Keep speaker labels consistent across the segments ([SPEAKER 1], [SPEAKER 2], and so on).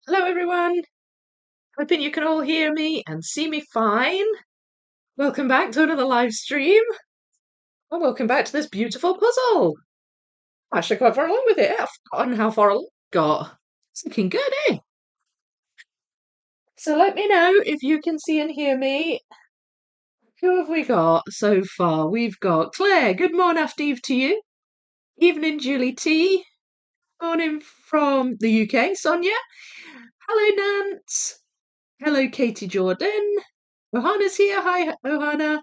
[SPEAKER 1] Hello, everyone. Hoping you can all hear me and see me fine. Welcome back to another live stream. And welcome back to this beautiful puzzle. Actually, quite far along with it. I've forgotten how far along it got. It's looking good, eh? So let me know if you can see and hear me. Who have we got so far? We've got Claire. Good morning, after Eve to you. Evening, Julie T. Morning from the UK, Sonia. Hello, Nance. Hello, Katie Jordan. Ohana's here. Hi, Ohana.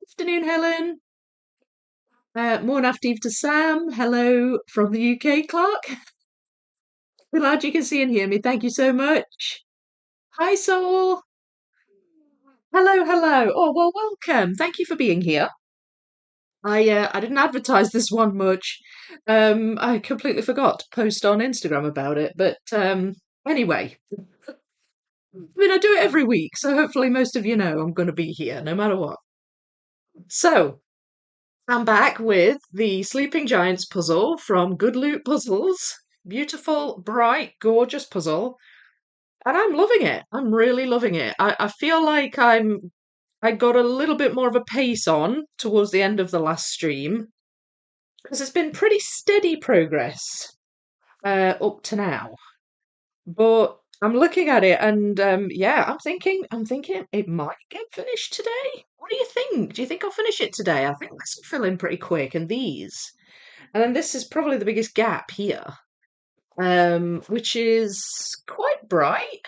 [SPEAKER 1] Afternoon, Helen. Morning after Eve to Sam. Hello from the UK, Clark. Glad you can see and hear me. Thank you so much. Hi, Soul. Hello, hello. Oh, well, welcome. Thank you for being here. I didn't advertise this one much. I completely forgot to post on Instagram about it. But anyway, I mean, I do it every week, so hopefully most of you know I'm going to be here no matter what. So, I'm back with the Sleeping Giants puzzle from Good Loot Puzzles. Beautiful, bright, gorgeous puzzle. And I'm loving it. I'm really loving it. I feel like I got a little bit more of a pace on towards the end of the last stream. Because it's been pretty steady progress up to now. But I'm looking at it and yeah, I'm thinking it might get finished today. What do you think? Do you think I'll finish it today? I think this will fill in pretty quick, and these. And then this is probably the biggest gap here, which is quite bright,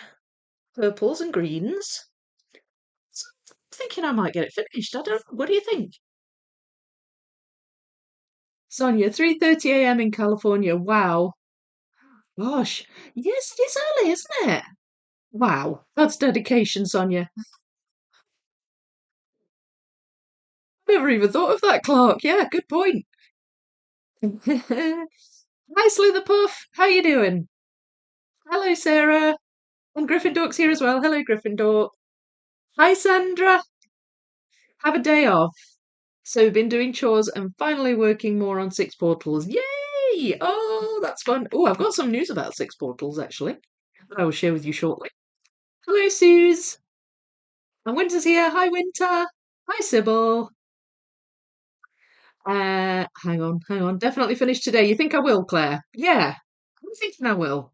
[SPEAKER 1] purples and greens. So I'm thinking I might get it finished. I don't know. What do you think? Sonia, 3:30 a.m. in California. Wow. Gosh. Yes, it is early, isn't it? Wow. That's dedication, Sonia. Never even thought of that, Clark. Yeah, good point. Hi, Slither Puff. How you doing? Hello, Sarah. And Gryffindor's here as well. Hello, Gryffindor. Hi, Sandra. Have a day off. So we've been doing chores and finally working more on Six Portals. Yay! Oh, that's fun. Oh, I've got some news about Six Portals actually that I will share with you shortly. Hello, Suze. And Winter's here. Hi, Winter. Hi, Sybil. Hang on. Definitely finish today. You think I will, Claire? Yeah, I'm thinking I will.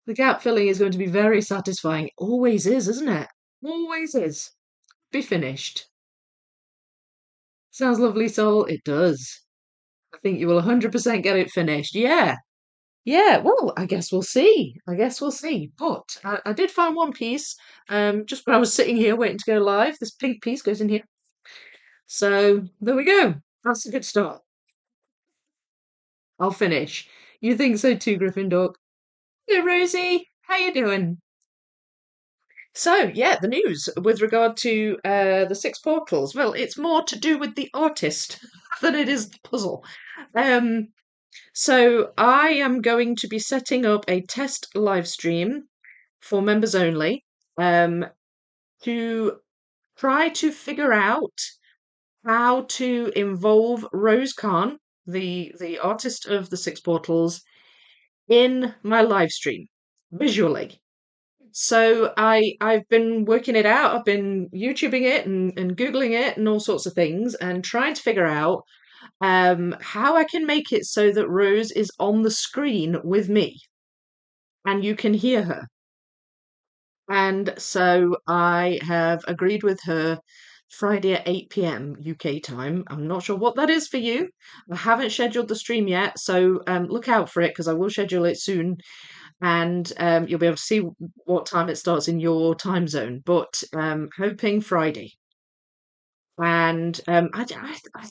[SPEAKER 1] The gap filling is going to be very satisfying. Always is, isn't it? Always is. Be finished. Sounds lovely, Soul. It does. I think you will 100% get it finished. Yeah. Yeah, well, I guess we'll see. I guess we'll see. But I did find one piece just when I was sitting here waiting to go live. This pink piece goes in here. So there we go. That's a good start. I'll finish. You think so too, Gryffindor? Hey, Rosie. How you doing? So, yeah, the news with regard to the Six Portals. Well, it's more to do with the artist than it is the puzzle. Um, so I am going to be setting up a test live stream for members only, to try to figure out how to involve Rose Khan, the artist of the Six Portals, in my live stream visually. So I've been working it out. I've been YouTubing it and Googling it and all sorts of things and trying to figure out how I can make it so that Rose is on the screen with me and you can hear her. And so I have agreed with her Friday at 8 p.m. UK time. I'm not sure what that is for you. I haven't scheduled the stream yet, so look out for it because I will schedule it soon. And you'll be able to see what time it starts in your time zone. But hoping Friday. And I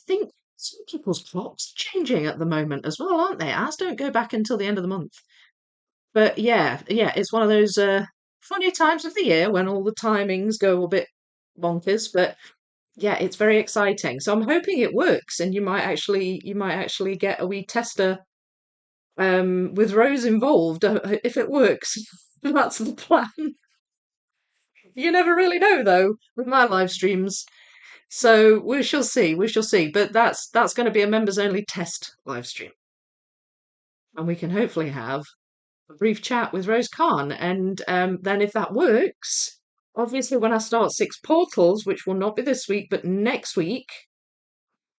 [SPEAKER 1] think some people's clocks are changing at the moment as well, aren't they? Ours don't go back until the end of the month. But yeah, it's one of those funny times of the year when all the timings go a bit bonkers. But yeah, it's very exciting. So I'm hoping it works, and you might actually get a wee tester with Rose involved if it works. That's the plan. You never really know though with my live streams. So we shall see. We shall see. But that's going to be a members only test live stream, and we can hopefully have a brief chat with Rose Khan, and then if that works, obviously when I start six portals, which will not be this week but next week,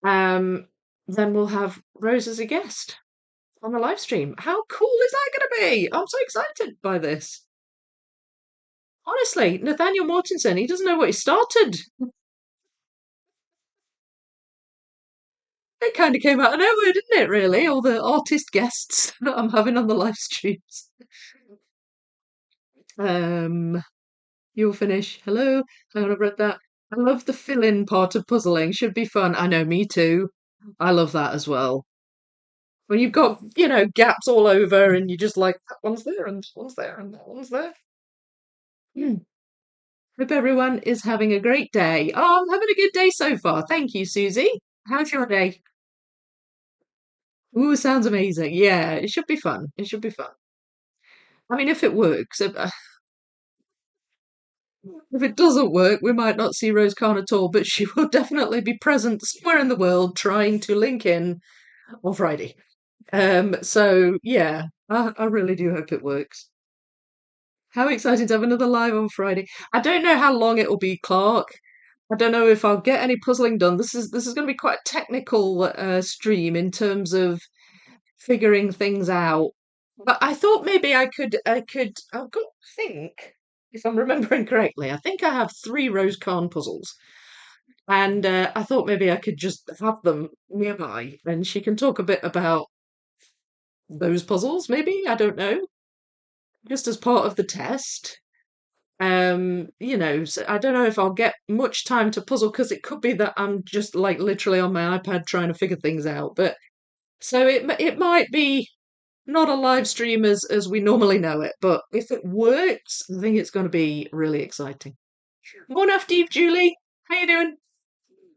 [SPEAKER 1] um, then we'll have Rose as a guest on the live stream. How cool is that going to be? I'm so excited by this. Honestly, Nathaniel Mortensen, he doesn't know what he started. It kind of came out of nowhere, didn't it, really? All the artist guests that I'm having on the live streams. Um, you'll finish. Hello. Hang on, I've read that. I love the fill-in part of puzzling. Should be fun. I know, me too. I love that as well. When you've got, gaps all over and you're just like, that one's there and that one's there and that one's there. Hmm. Hope everyone is having a great day. Oh, I'm having a good day so far. Thank you, Susie. How's your day? Ooh, sounds amazing. Yeah, it should be fun. It should be fun. I mean, if it works, if it doesn't work, we might not see Rose Khan at all, but she will definitely be present somewhere in the world trying to link in on Friday. So yeah, I really do hope it works. How exciting to have another live on Friday. I don't know how long it'll be, Clark. I don't know if I'll get any puzzling done. This is going to be quite a technical stream in terms of figuring things out. But I thought maybe I've got to think, if I'm remembering correctly, I think I have three Rose Khan puzzles. And I thought maybe I could just have them nearby and she can talk a bit about those puzzles, maybe? I don't know. Just as part of the test. So I don't know if I'll get much time to puzzle because it could be that I'm just like literally on my iPad trying to figure things out. But so it might be not a live stream as we normally know it, but if it works, I think it's going to be really exciting. Morning after Eve, Julie. How you doing?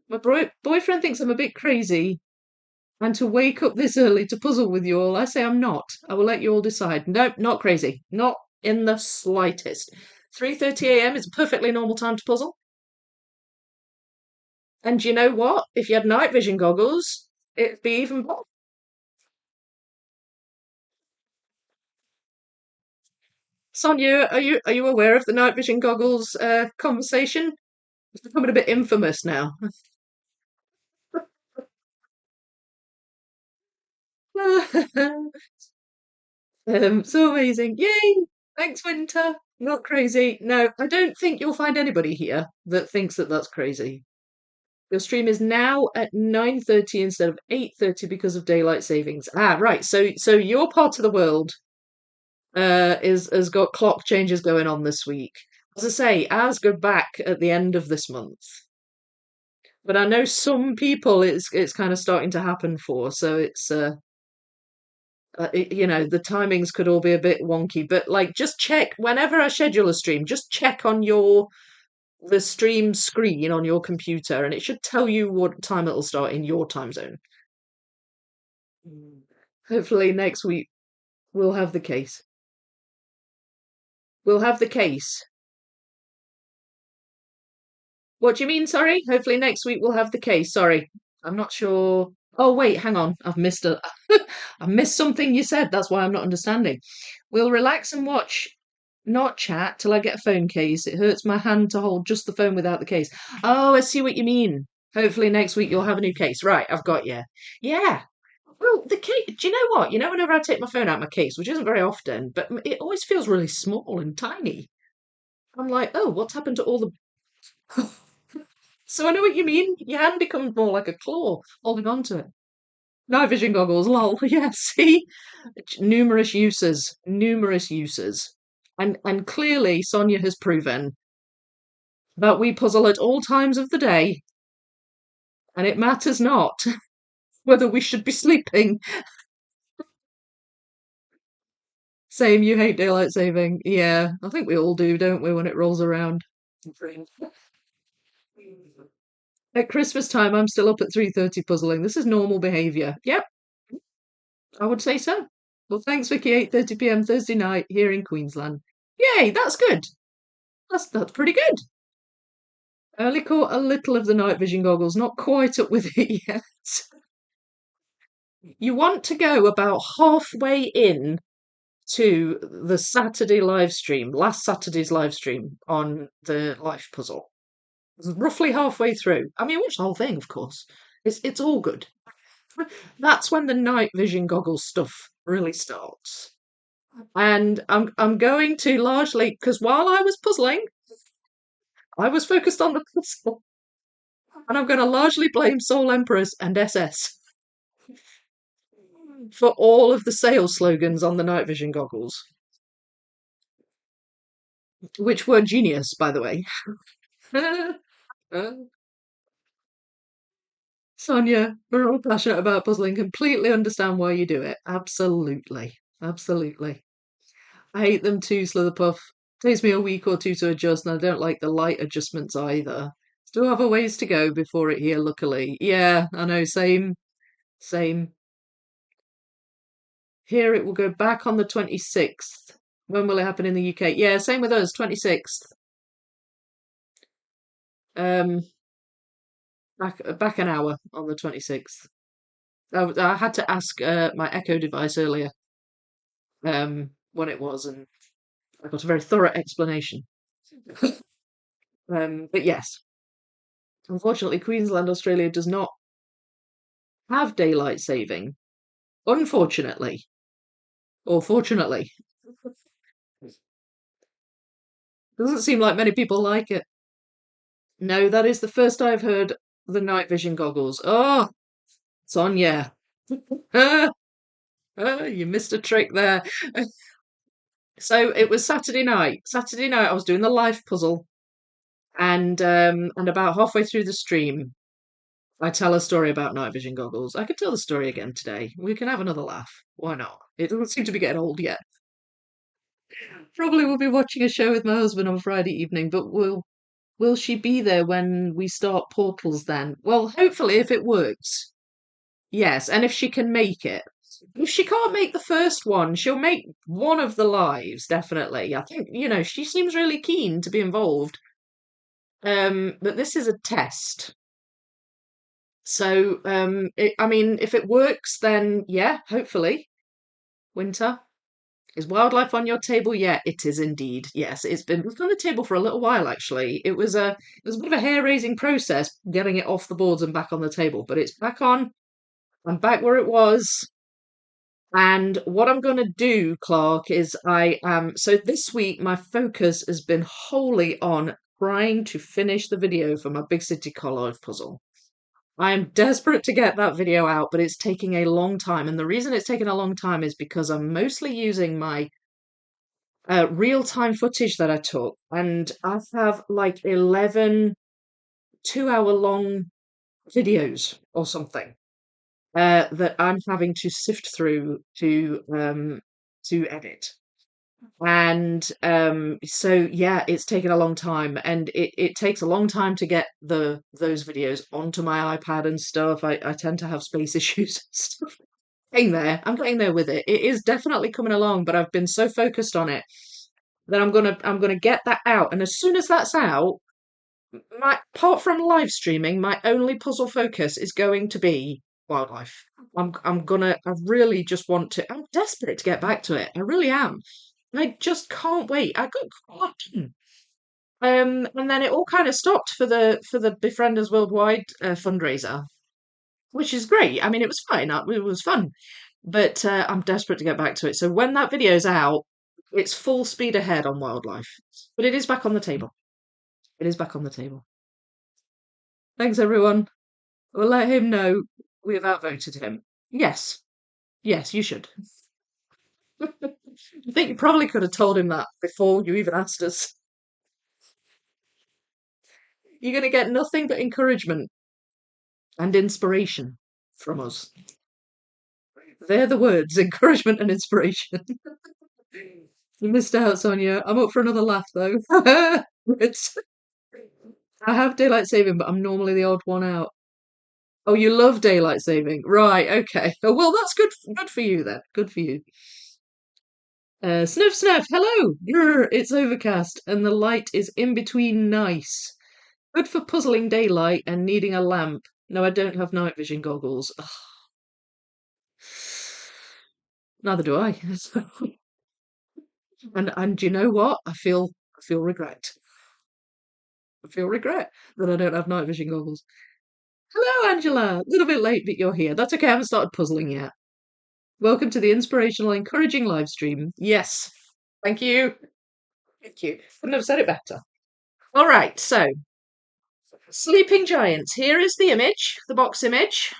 [SPEAKER 1] My boyfriend thinks I'm a bit crazy, and to wake up this early to puzzle with you all, I say I'm not. I will let you all decide. Nope, not crazy. Not in the slightest. 3:30 a.m. is a perfectly normal time to puzzle. And you know what? If you had night vision goggles, it'd be even better. Sonia, are you aware of the night vision goggles conversation? It's becoming a bit infamous now. So amazing. Yay! Thanks, Winter. Not crazy. No, I don't think you'll find anybody here that thinks that that's crazy. Your stream is now at 9:30 instead of 8:30 because of daylight savings. Ah, right. So your part of the world is has got clock changes going on this week. As I say, ours go back at the end of this month. But I know some people it's kind of starting to happen for, so it's the timings could all be a bit wonky, but like just check whenever I schedule a stream, just check on the stream screen on your computer and it should tell you what time it'll start in your time zone. Mm. Hopefully next week we'll have the case. We'll have the case. What do you mean, sorry? Hopefully next week we'll have the case. Sorry. I'm not sure. Oh wait, hang on. I've missed something you said. That's why I'm not understanding. We'll relax and watch, not chat till I get a phone case. It hurts my hand to hold just the phone without the case. Oh, I see what you mean. Hopefully next week you'll have a new case. Right, I've got you. Yeah. Well, the case, do you know what? Whenever I take my phone out of my case, which isn't very often, but it always feels really small and tiny. I'm like, oh, what's happened to all the. So I know what you mean. Your hand becomes more like a claw holding on to it. Night vision goggles, lol. Yeah, see? Numerous uses. Numerous uses. And clearly Sonia has proven that we puzzle at all times of the day, and it matters not whether we should be sleeping. Same, you hate daylight saving. Yeah, I think we all do, don't we, when it rolls around. At Christmas time, I'm still up at 3:30 puzzling. This is normal behaviour. Yep, I would say so. Well, thanks, Vicky. 8:30 p.m. Thursday night here in Queensland. Yay, that's good. That's pretty good. I only caught a little of the night vision goggles, not quite up with it yet. You want to go about halfway in to the Saturday live stream, last Saturday's live stream on the life puzzle. It was roughly halfway through. I mean, watch the whole thing, of course. It's all good. That's when the night vision goggles stuff really starts. And I'm going to largely because while I was puzzling, I was focused on the puzzle, and I'm going to largely blame Soul Empress and SS for all of the sales slogans on the night vision goggles, which were genius, by the way. Sonia, we're all passionate about puzzling, completely understand why you do it. Absolutely. Absolutely. I hate them too, Slitherpuff. Takes me a week or two to adjust, and I don't like the light adjustments either. Still have a ways to go before it here, luckily. Yeah, I know, same, same. Here it will go back on the 26th. When will it happen in the UK? Yeah, same with us, 26th. Um, back an hour on the 26th. I had to ask my Echo device earlier when it was, and I got a very thorough explanation. But yes, unfortunately, Queensland, Australia does not have daylight saving. Unfortunately, or fortunately, doesn't seem like many people like it. No, that is the first I've heard the night vision goggles. Oh, Sonia. You missed a trick there. So it was Saturday night. Saturday night, I was doing the life puzzle, and about halfway through the stream, I tell a story about night vision goggles. I could tell the story again today. We can have another laugh. Why not? It doesn't seem to be getting old yet. Probably will be watching a show with my husband on Friday evening, but will she be there when we start portals then? Well, hopefully if it works. Yes, and if she can make it. If she can't make the first one, she'll make one of the lives, definitely. I think, she seems really keen to be involved. But this is a test. So, I mean, if it works, then yeah, hopefully. Winter. Is wildlife on your table? Yeah, it is indeed. Yes, it's been on the table for a little while actually. It was a bit of a hair-raising process getting it off the boards and back on the table, but it's back on. I'm back where it was. And what I'm going to do, Clark, is so this week my focus has been wholly on trying to finish the video for my Big City Collage puzzle. I am desperate to get that video out, but it's taking a long time. And the reason it's taking a long time is because I'm mostly using my real-time footage that I took. And I have like 11 two-hour long videos or something that I'm having to sift through to edit. And so yeah, it's taken a long time, and it takes a long time to get those videos onto my iPad and stuff. I tend to have space issues and stuff. I'm getting there with it. It is definitely coming along, but I've been so focused on it that I'm gonna get that out. And as soon as that's out, apart from live streaming, my only puzzle focus is going to be wildlife. I really just want to. I'm desperate to get back to it. I really am. I just can't wait. I got caught. And then it all kind of stopped for the Befrienders Worldwide fundraiser, which is great. I mean, it was fine. It was fun, but I'm desperate to get back to it. So when that video's out, it's full speed ahead on wildlife. But it is back on the table. It is back on the table. Thanks, everyone. We'll let him know we have outvoted him. Yes, yes, you should. I think you probably could have told him that before you even asked us. You're going to get nothing but encouragement and inspiration from us. They're the words, encouragement and inspiration. You missed out, Sonia. I'm up for another laugh, though. I have daylight saving, but I'm normally the odd one out. Oh, you love daylight saving. Right, okay. Oh, well, that's good for you then. Good for you. Sniff, sniff, hello! Grr, it's overcast, and the light is in between nice. Good for puzzling daylight and needing a lamp. No, I don't have night vision goggles. Ugh. Neither do I. And you know what? I feel regret. I feel regret that I don't have night vision goggles. Hello, Angela. A little bit late, but you're here. That's okay. I haven't started puzzling yet. Welcome to the inspirational, encouraging live stream. Yes. Thank you. Thank you. Couldn't have said it better. All right. So, sleeping giants. Here is the image, the box image.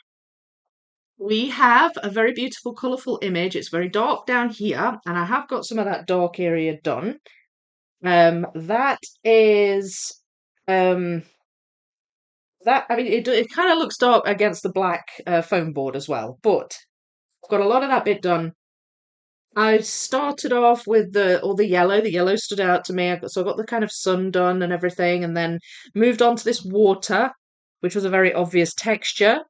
[SPEAKER 1] We have a very beautiful, colourful image. It's very dark down here, and I have got some of that dark area done. That is, um, that, I mean, it kind of looks dark against the black foam board as well, but I've got a lot of that bit done. I started off with all the yellow. The yellow stood out to me. So I got the kind of sun done and everything, and then moved on to this water, which was a very obvious texture.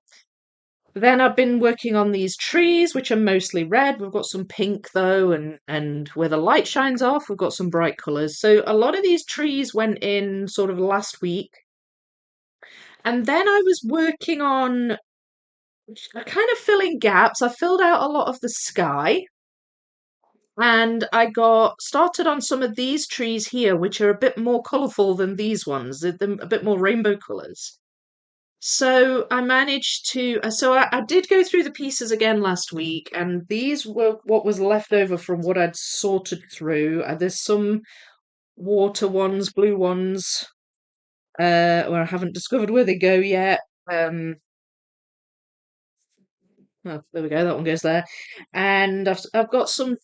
[SPEAKER 1] Then I've been working on these trees, which are mostly red. We've got some pink though, and where the light shines off, we've got some bright colours. So a lot of these trees went in sort of last week. And then I was working on kind of filling gaps. I filled out a lot of the sky. And I got started on some of these trees here, which are a bit more colourful than these ones. They're a bit more rainbow colours. So I managed to. So I did go through the pieces again last week, and these were what was left over from what I'd sorted through. There's some water ones, blue ones, where I haven't discovered where they go yet. Oh, there we go. That one goes there, and I've got some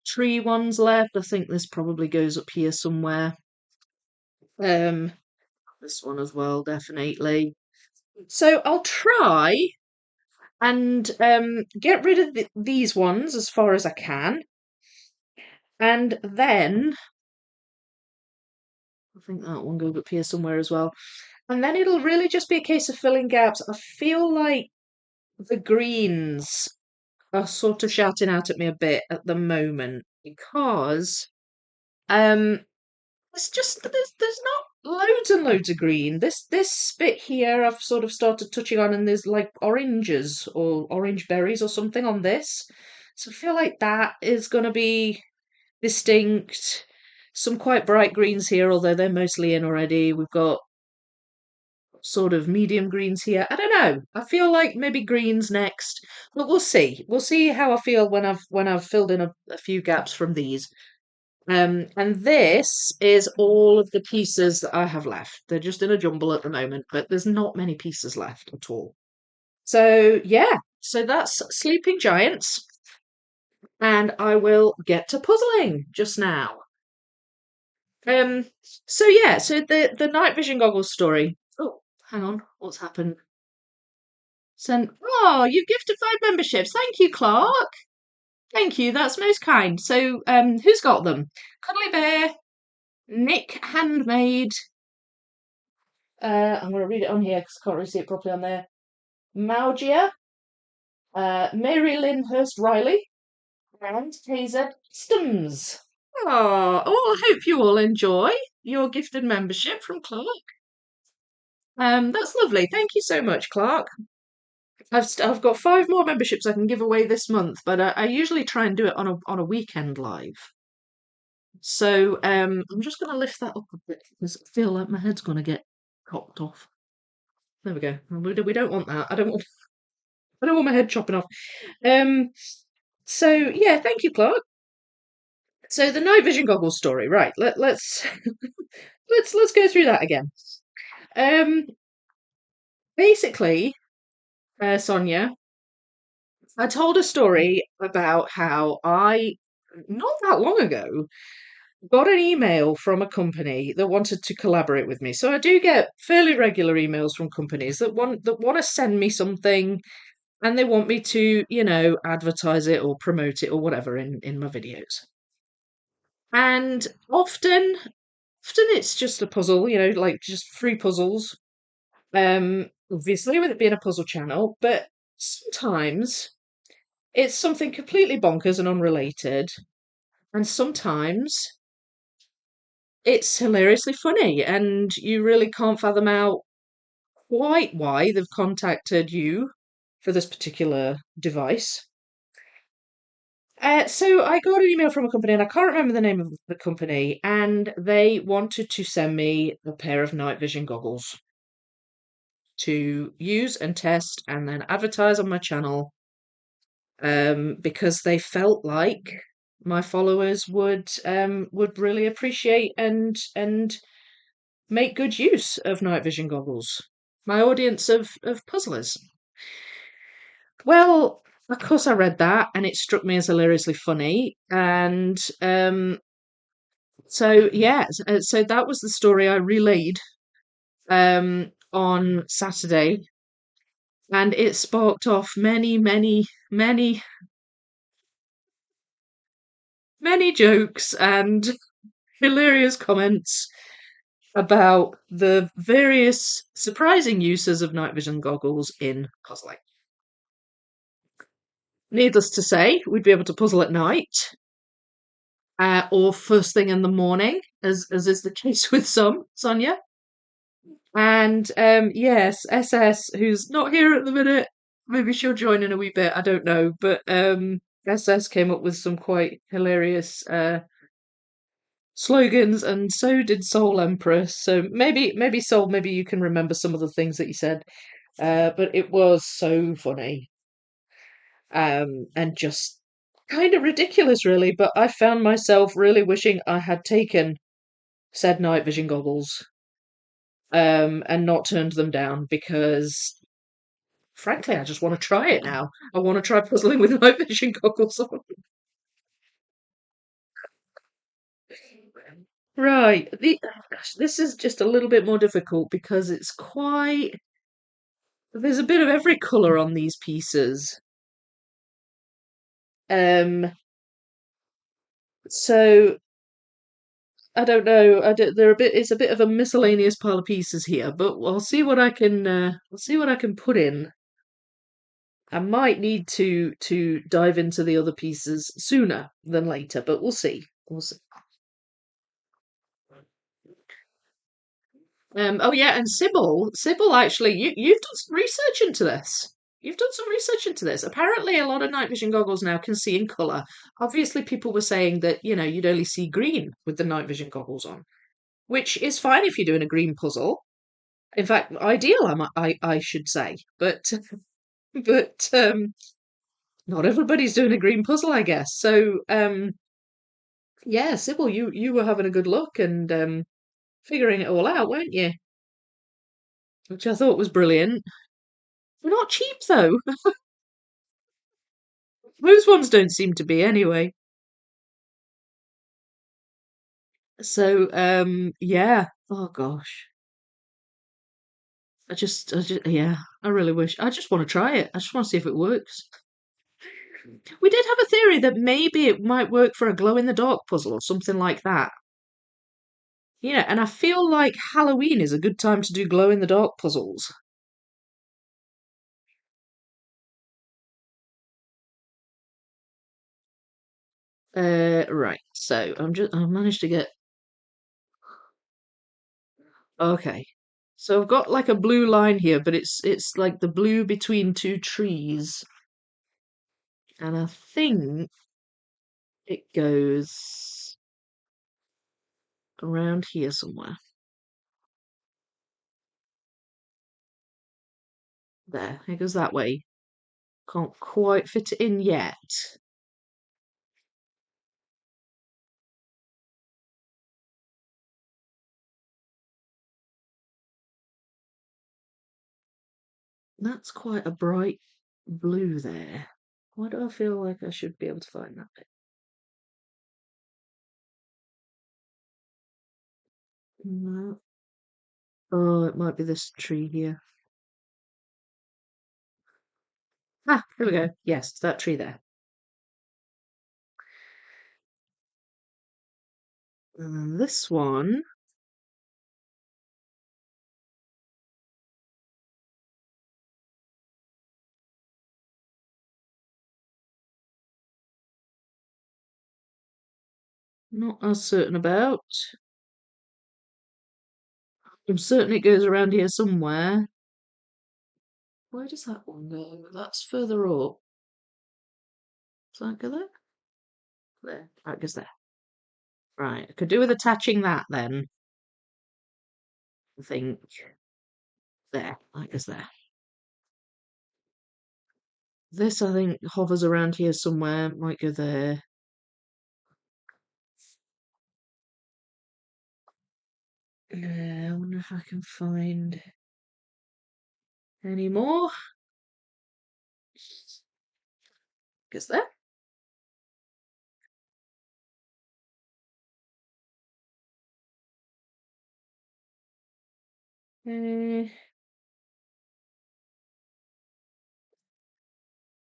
[SPEAKER 1] tree ones left. I think this probably goes up here somewhere. Um, this one as well, definitely. So I'll try and get rid of these ones as far as I can. And then I think that one goes up here somewhere as well. And then it'll really just be a case of filling gaps. I feel like the greens are sort of shouting out at me a bit at the moment because um there's not loads and loads of green. This bit here I've sort of started touching on, and there's like oranges or orange berries or something on this. So I feel like that is going to be distinct. Some quite bright greens here, although they're mostly in already. We've got sort of medium greens here. I don't know. I feel like maybe greens next, but we'll see. We'll see how I feel when I've filled in a few gaps from these. And this is all of the pieces that I have left. They're just in a jumble at the moment, but there's not many pieces left at all. So yeah, so that's Sleeping Giants, and I will get to puzzling just now. Um, so yeah, so the night vision goggles story. Oh, hang on, what's happened? Sent. Oh, you've gifted 5 memberships. Thank you, Clark. Thank you. That's most kind. So, who's got them? Cuddly Bear, Nick Handmade. I'm going to read it on here because I can't really see it properly on there. Maugia, Mary Lynn Hurst Riley, and Hazel Stums. Oh, well, I hope you all enjoy your gifted membership from Clark. That's lovely. Thank you so much, Clark. I've got 5 more memberships I can give away this month, but I usually try and do it on a weekend live. So I'm just going to lift that up a bit because I feel like my head's going to get chopped off. There we go. We don't want that. I don't want my head chopping off. Um. So yeah, thank you, Clark. So the night vision goggles story, right? Let's let's go through that again. Um. Basically, Sonia, I told a story about how I not that long ago got an email from a company that wanted to collaborate with me. So I do get fairly regular emails from companies that want to send me something, and they want me to, advertise it or promote it or whatever in my videos. And often it's just a puzzle, like just free puzzles. Obviously with it being a puzzle channel, but sometimes it's something completely bonkers and unrelated, and sometimes it's hilariously funny, and you really can't fathom out quite why they've contacted you for this particular device. So I got an email from a company, and I can't remember the name of the company, and they wanted to send me a pair of night vision goggles to use and test, and then advertise on my channel, because they felt like my followers would really appreciate and make good use of night vision goggles. My audience of puzzlers. Well, of course I read that, and it struck me as hilariously funny, and so yeah, so that was the story I relayed on Saturday, and it sparked off many, many, many, many jokes and hilarious comments about the various surprising uses of night vision goggles in puzzling. Needless to say, we'd be able to puzzle at night, or first thing in the morning, as is the case with some, Sonia. And yes, SS, who's not here at the minute, maybe she'll join in a wee bit, I don't know. But SS came up with some quite hilarious slogans, and so did Soul Empress. So maybe Soul, maybe you can remember some of the things that you said. But it was so funny, and just kind of ridiculous, really. But I found myself really wishing I had taken said night vision goggles, and not turned them down, because frankly, I just want to try it now. I want to try puzzling with night vision goggles on. Right. Gosh, this is just a little bit more difficult because it's quite. There's a bit of every colour on these pieces. Um. So I don't know. They're a bit. It's a bit of a miscellaneous pile of pieces here, but I'll see what I can. I'll see what I can put in. I might need to dive into the other pieces sooner than later, but we'll see. We'll see. Oh yeah, and Sybil, actually, you've done some research into this. You've done some research into this. Apparently, a lot of night vision goggles now can see in color. Obviously, people were saying that you'd only see green with the night vision goggles on, which is fine if you're doing a green puzzle. In fact, ideal, I should say. But but not everybody's doing a green puzzle, I guess. So yeah, Sybil, you were having a good look and figuring it all out, weren't you? Which I thought was brilliant. They're not cheap though. Most ones don't seem to be anyway. So, yeah. Oh gosh. Yeah. I really wish. I just want to try it. I just want to see if it works. We did have a theory that maybe it might work for a glow in the dark puzzle or something like that. And I feel like Halloween is a good time to do glow in the dark puzzles. Right. So I managed to get. Okay. So I've got like a blue line here, but it's like the blue between two trees. And I think it goes around here somewhere. There, it goes that way. Can't quite fit it in yet. That's quite a bright blue there. Why do I feel like I should be able to find that bit? No. Oh, it might be this tree here. Ah, here we go. Yes, that tree there. And then this one. Not as certain about. I'm certain it goes around here somewhere. Where does that one go? That's further up. Does that go there? There. That goes there. Right. I could do with attaching that then. I think. There. That goes there. This, I think, hovers around here somewhere. Might go there. I wonder if I can find any more. Goes there.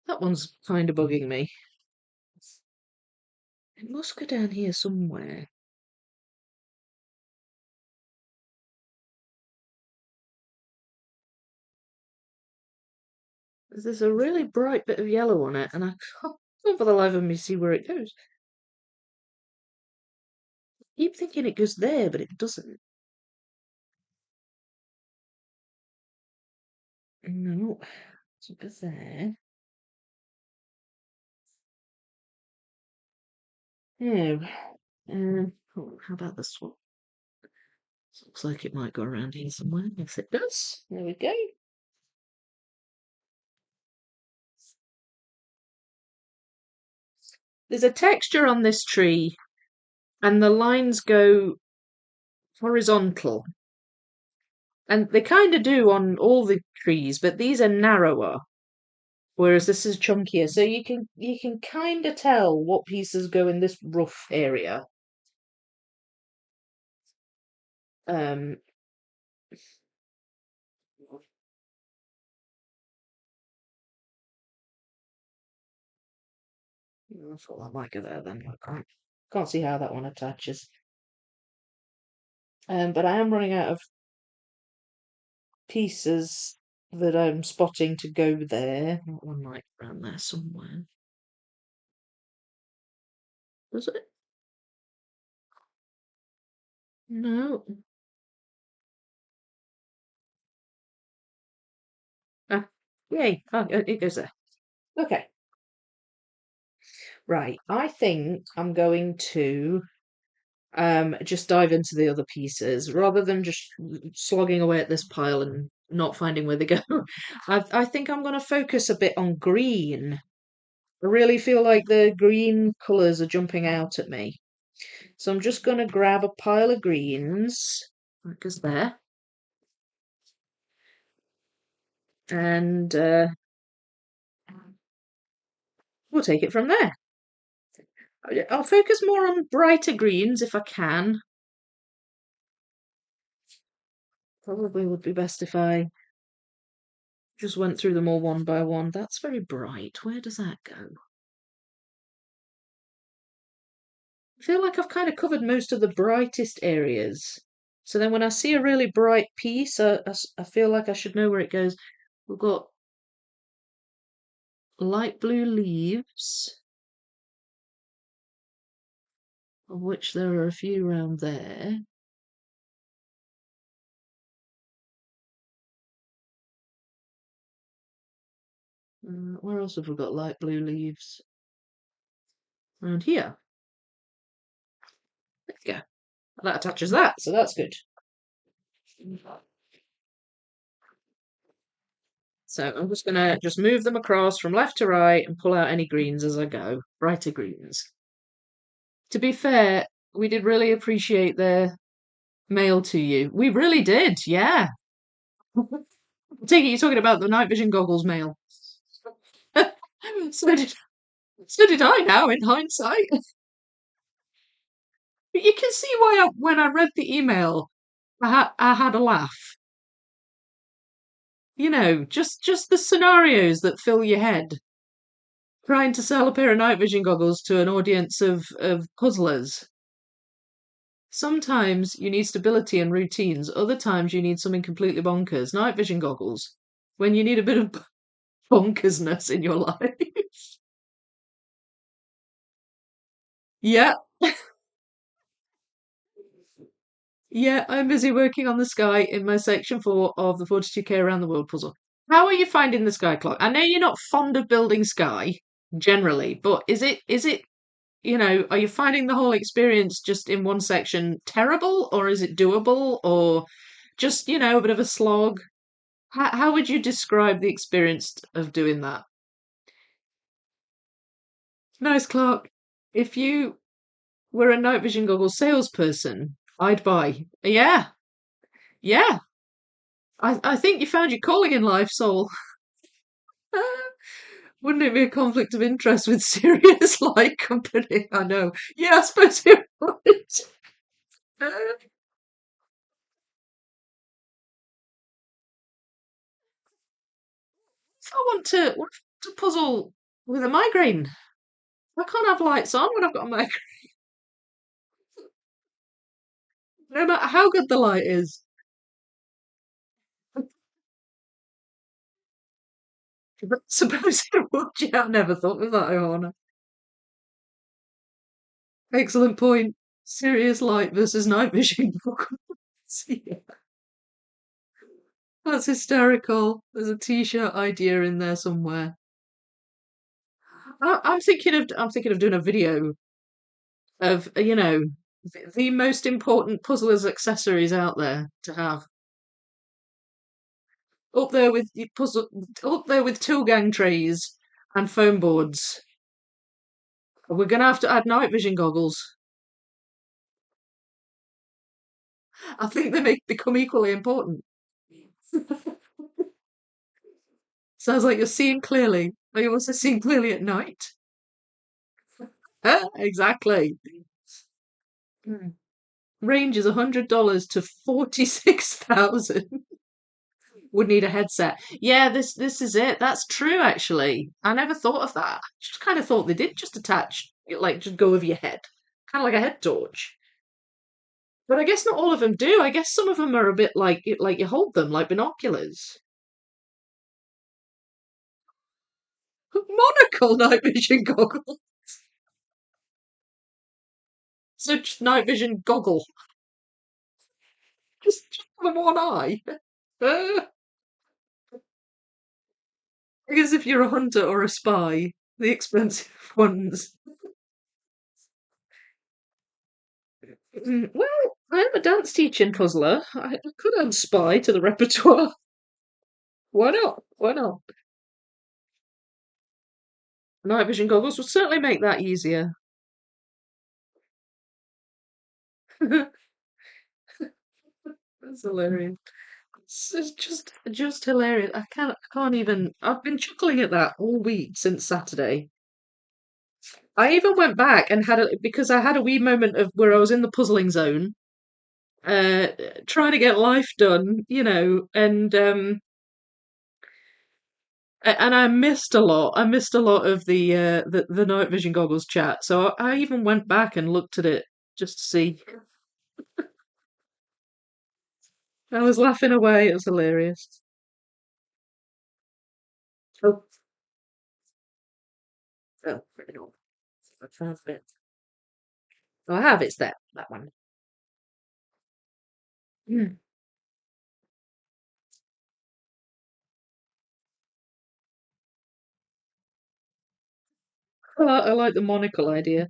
[SPEAKER 1] That one's kind of bugging me. It must go down here somewhere. There's a really bright bit of yellow on it, and I can't for the life of me see where it goes. I keep thinking it goes there, but it doesn't. No, it goes there. No. How about this one? Looks like it might go around here somewhere. Yes, it does. There we go. There's a texture on this tree, and the lines go horizontal. And they kind of do on all the trees, but these are narrower, whereas this is chunkier. So you can kind of tell what pieces go in this rough area. Um, I thought that might go there then. I can't see how that one attaches. But I am running out of pieces that I'm spotting to go there. That one might be around there somewhere. Does it? No. Ah, yay. Oh, it goes there. Okay. Right. I think I'm going to just dive into the other pieces rather than just slogging away at this pile and not finding where they go. I think I'm going to focus a bit on green. I really feel like the green colours are jumping out at me. So I'm just going to grab a pile of greens, that goes there, and we'll take it from there. I'll focus more on brighter greens if I can. Probably would be best if I just went through them all one by one. That's very bright. Where does that go? I feel like I've kind of covered most of the brightest areas. So then when I see a really bright piece, I feel like I should know where it goes. We've got light blue leaves, of which there are a few around there. Where else have we got light blue leaves? Around here. There we go. That attaches that, so that's good. So I'm just gonna move them across from left to right and pull out any greens as I go. Brighter greens. To be fair, we did really appreciate their mail to you. We really did, yeah. I take it you're talking about the night vision goggles mail. so did I now in hindsight. But you can see why when I read the email, I had a laugh. You know, just the scenarios that fill your head. Trying to sell a pair of night vision goggles to an audience of puzzlers. Sometimes you need stability and routines, other times you need something completely bonkers. Night vision goggles. When you need a bit of bonkersness in your life. Yeah, yeah, I'm busy working on the sky in my section 4 of the 42K Around the World puzzle. How are you finding the sky clock? I know you're not fond of building sky generally, but is it are you finding the whole experience just in one section terrible, or is it doable, or just, a bit of a slog? How would you describe the experience of doing that? Nice, Clark. If you were a night vision goggles salesperson, I'd buy. Yeah, yeah. I think you found your calling in life, Saul. Wouldn't it be a conflict of interest with serious light company? I know. Yeah, I suppose it would. If I want to puzzle with a migraine. I can't have lights on when I've got a migraine, no matter how good the light is. Suppose it would. Yeah, I never thought of that, Johanna. Excellent point. Serious light versus night vision goggles. Yeah, that's hysterical. There's a t-shirt idea in there somewhere. I'm thinking of doing a video of the most important puzzlers accessories out there to have up there with your puzzle up there with tool gang trays and foam boards. We're gonna have to add night vision goggles. I think they may become equally important. Sounds like you're seeing clearly. Are you also seeing clearly at night? Exactly. Mm. Range is $100 to 46,000. Would need a headset. Yeah, this is it. That's true, actually. I never thought of that. I just kind of thought they did just attach, like, just go over your head, kind of like a head torch. But I guess not all of them do. I guess some of them are a bit like you hold them like binoculars. Monocle night vision goggle. So just night vision goggle, just for the one eye. I guess if you're a hunter or a spy, the expensive ones. Well, I'm a dance teacher and puzzler. I could add spy to the repertoire. Why not? Why not? Night vision goggles would certainly make that easier. That's hilarious. It's just hilarious. I can't even. I've been chuckling at that all week since Saturday. I even went back and because I had a wee moment of where I was in the puzzling zone, uh, trying to get life done, and I missed a lot. I missed a lot of the night vision goggles chat. So I even went back and looked at it just to see. I was laughing away. It was hilarious. Oh, oh, no. I found it. Oh, I have. It's there. That one. Mm. I like the monocle idea.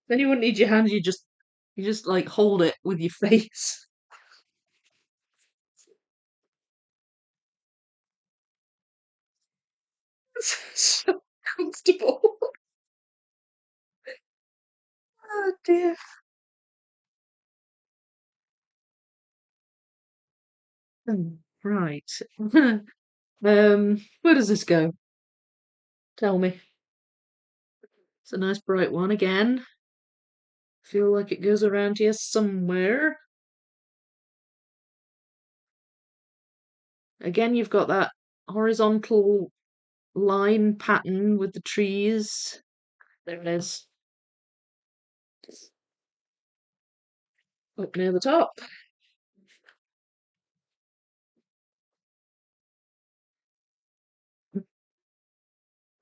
[SPEAKER 1] Then you wouldn't need your hands. You just like hold it with your face. It's so comfortable. Oh dear. Right. Where does this go? Tell me. It's a nice bright one again. Feel like it goes around here somewhere. Again, you've got that horizontal line pattern with the trees. There it is. Up near the top.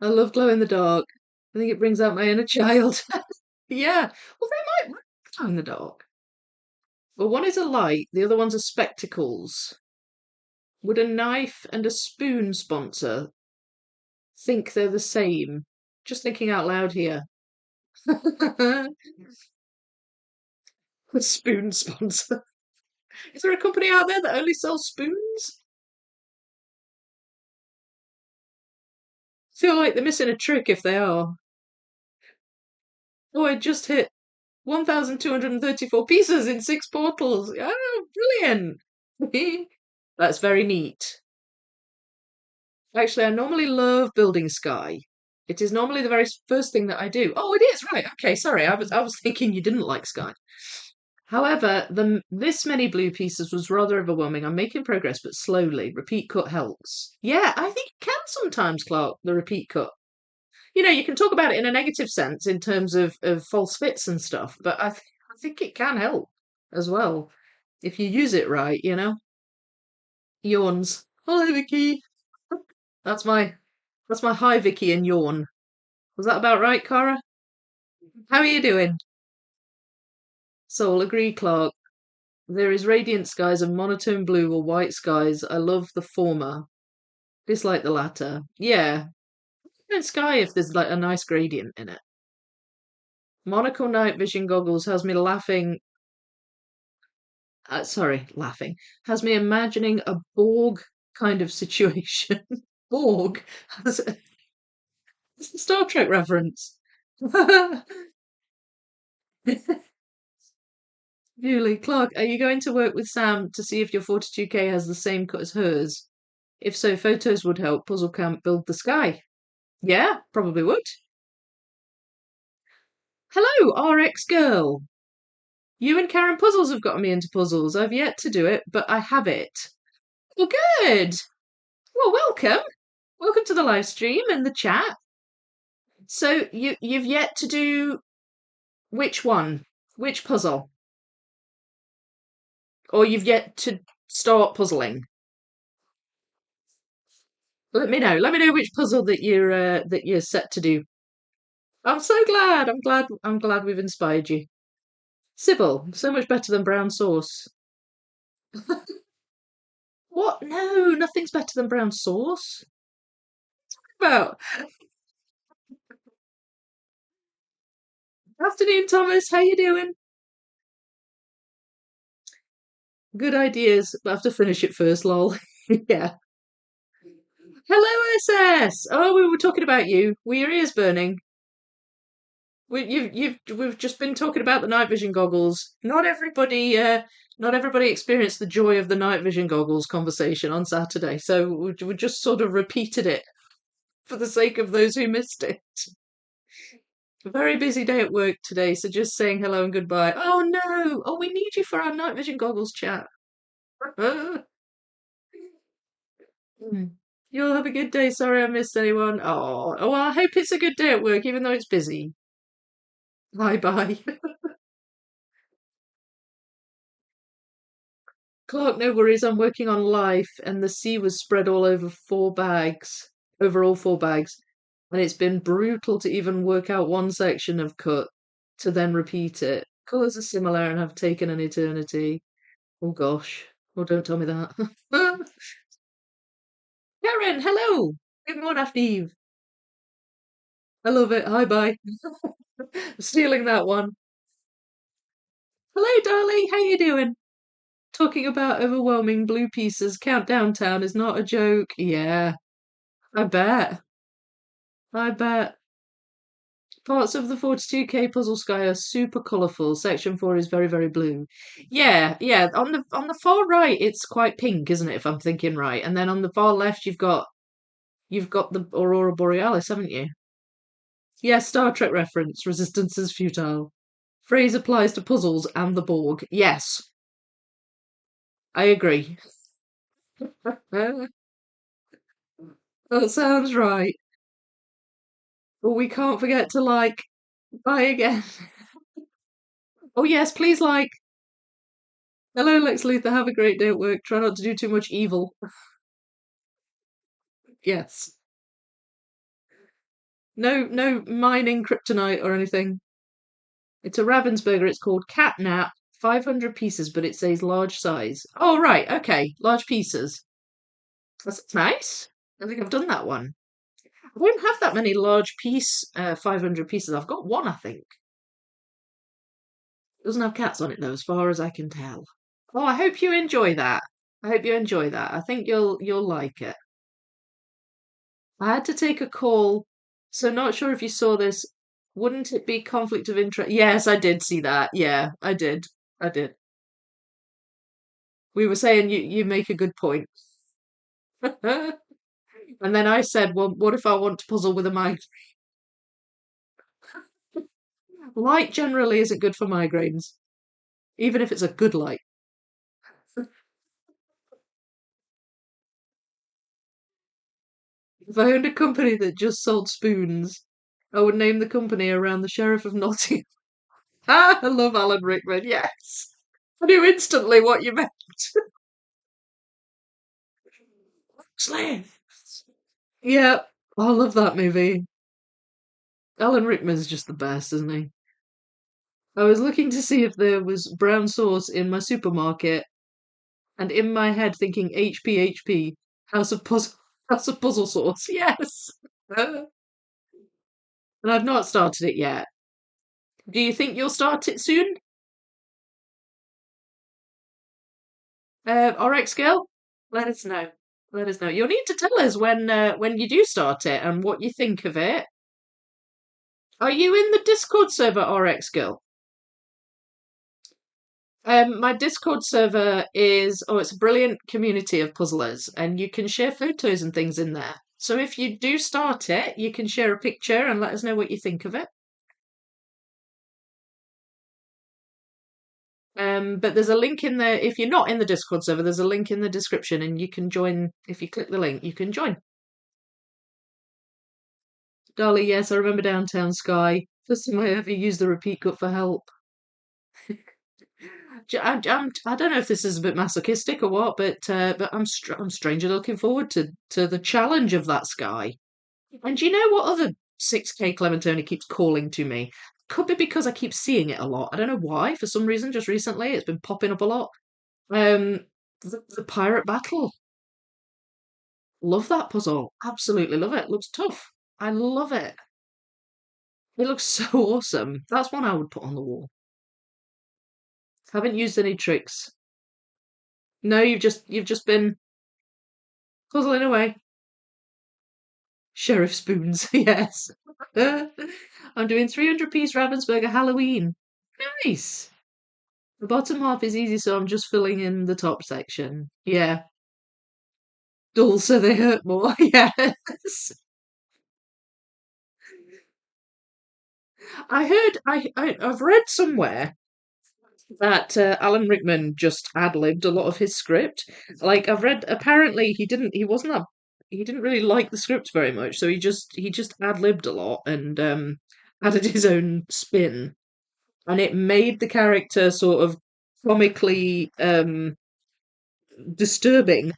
[SPEAKER 1] I love glow in the dark. I think it brings out my inner child. Yeah. Well, they might glow in the dark. Well, one is a light, the other one's a spectacles. Would a knife and a spoon sponsor? think they're the same. Just thinking out loud here. Spoon sponsor. Is there a company out there that only sells spoons? Feel like they're missing a trick if they are. Oh, I just hit 1,234 pieces in 6 portals. Oh, brilliant. That's very neat. Actually, I normally love building Sky. It is normally the very first thing that I do. Oh, it is, right. Okay, sorry. I was thinking you didn't like Sky. However, this many blue pieces was rather overwhelming. I'm making progress, but slowly. Repeat cut helps. Yeah, I think it can sometimes, Clark, the repeat cut. You can talk about it in a negative sense in terms of false fits and stuff, but I think it can help as well if you use it right. Yawns. Hi, Vicky. That's my hi, Vicky, and yawn. Was that about right, Cara? How are you doing? Soul, agree, Clark. There is radiant skies and monotone blue or white skies. I love the former. Dislike the latter. Yeah. And sky if there's like a nice gradient in it. Monocle night vision goggles has me laughing. Sorry, laughing. Has me imagining a Borg kind of situation. Borg? It's a Star Trek reference. Julie, Clark, are you going to work with Sam to see if your 42K has the same cut as hers? If so, photos would help. Puzzle Camp build the sky. Yeah, probably would. Hello, RX girl. You and Karen Puzzles have gotten me into puzzles. I've yet to do it, but I have it. Well, good. Well, welcome. Welcome to the live stream and the chat. So you've yet to do which one? Which puzzle? Or you've yet to start puzzling? Let me know. Let me know which puzzle that you're set to do. I'm so glad. I'm glad we've inspired you. Sybil, so much better than brown sauce. What? No, nothing's better than brown sauce. About afternoon, Thomas. How you doing? Good ideas, but I have to finish it first, lol. Yeah. Hello, SS. Oh, we were talking about you. Were your ears burning? We've just been talking about the night vision goggles. Not everybody experienced the joy of the night vision goggles conversation on Saturday, so we just sort of repeated it for the sake of those who missed it. A very busy day at work today, so just saying hello and goodbye. Oh no! Oh, we need you for our night vision goggles chat. You'll have a good day. Sorry I missed anyone. Oh, well, I hope it's a good day at work, even though it's busy. Bye bye. Clark, no worries. I'm working on life, and the sea was spread all over 4 bags, over all 4 bags, and it's been brutal to even work out one section of cut to then repeat it. Colours are similar and have taken an eternity. Oh gosh. Oh, don't tell me that. Karen, hello. Good morning, Eve. I love it. Hi, bye. Stealing that one. Hello, darling. How you doing? Talking about overwhelming blue pieces. Countdown Town is not a joke. Yeah, I bet. I bet. Parts of the 42K puzzle sky are super colourful. Section 4 is very, very blue. Yeah, yeah. On the far right, it's quite pink, isn't it? If I'm thinking right. And then on the far left, you've got the Aurora Borealis, haven't you? Yeah, Star Trek reference. Resistance is futile. Phrase applies to puzzles and the Borg. Yes, I agree. That sounds right. But we can't forget to like. Bye again. Oh yes, please like. Hello, Lex Luthor. Have a great day at work. Try not to do too much evil. Yes. No, no mining kryptonite or anything. It's a Ravensburger. It's called Catnap. 500 pieces, but it says large size. Oh right, okay, large pieces. That's nice. I think I've done that one. I don't have that many large 500 pieces. I've got one, I think. Doesn't have cats on it though, as far as I can tell. Oh, I hope you enjoy that. I hope you enjoy that. I think you'll like it. I had to take a call, so not sure if you saw this. Wouldn't it be conflict of interest? Yes, I did see that. Yeah, I did. I did. We were saying you make a good point. And then I said, well, what if I want to puzzle with a migraine? Light generally isn't good for migraines, even if it's a good light. If I owned a company that just sold spoons, I would name the company around the Sheriff of Nottingham. Ah, I love Alan Rickman, yes. I knew instantly what you meant. Slave. Yeah, I love that movie. Alan Rickman's just the best, isn't he? I was looking to see if there was brown sauce in my supermarket, and in my head thinking HP, House of Puzzle, House of Puzzle Sauce. Yes, and I've not started it yet. Do you think you'll start it soon? RX girl, let us know. Let us know. You'll need to tell us when you do start it and what you think of it. Are you in the Discord server, RX girl? My Discord server is, oh, it's a brilliant community of puzzlers, and you can share photos and things in there. So if you do start it, you can share a picture and let us know what you think of it. But there's a link in there. If you're not in the Discord server, there's a link in the description, and you can join. If you click the link, you can join. Dolly, yes, I remember Downtown Sky. First time I ever used the repeat cut for help. I don't know if this is a bit masochistic or what, but I'm strangely looking forward to the challenge of that Sky. And do you know what other 6K Clementoni keeps calling to me? Could be because I keep seeing it a lot. I don't know why. For some reason, just recently, it's been popping up a lot. Um, the Pirate Battle. Love that puzzle. Absolutely love it. Looks tough. I love it. It looks so awesome. That's one I would put on the wall. Haven't used any tricks. No, you've just been puzzling away. Sheriff spoons, yes. I'm doing 300-piece Ravensburger Halloween. Nice. The bottom half is easy, so I'm just filling in the top section. Yeah. Dull, so they hurt more. Yes. I've read somewhere that Alan Rickman just ad-libbed a lot of his script. Like I've read, apparently he didn't really like the script very much, so he just ad-libbed a lot and added his own spin, and it made the character sort of comically disturbing,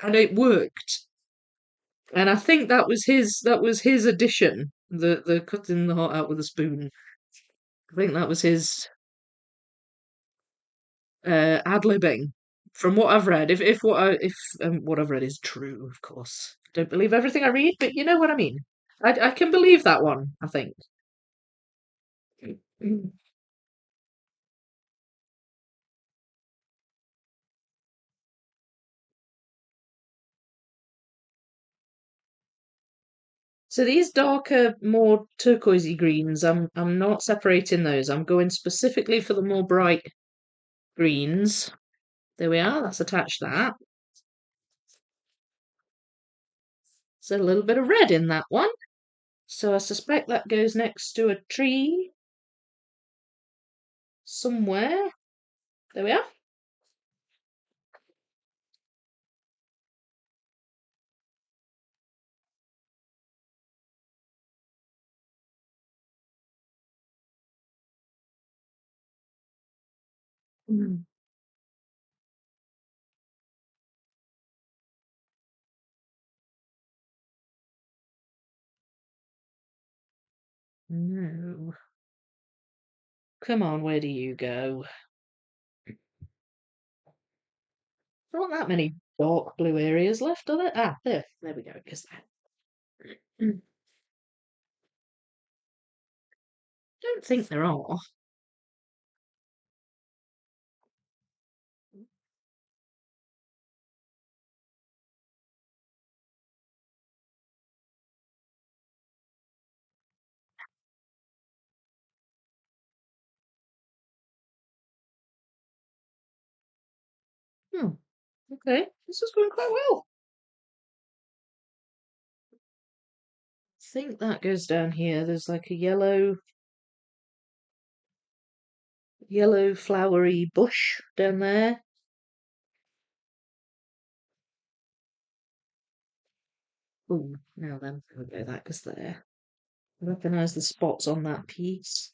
[SPEAKER 1] and it worked. And I think that was his addition, the cutting the heart out with a spoon. I think that was his ad-libbing from what I've read. If what I've read is true, of course. Don't believe everything I read, but you know what I mean. I can believe that one, I think. So these darker, more turquoisey greens, I'm not separating those. I'm going specifically for the more bright greens. There we are, that's attached that. So a little bit of red in that one. So I suspect that goes next to a tree somewhere. There we are. Mm. No. Come on, where do you go? There aren't that many dark blue areas left, are there? Ah, there we go. Is that? Don't think there are. Hmm. Okay, this is going quite well. I think that goes down here. There's like a yellow flowery bush down there. Oh, now then, okay, that goes there. Recognise the spots on that piece.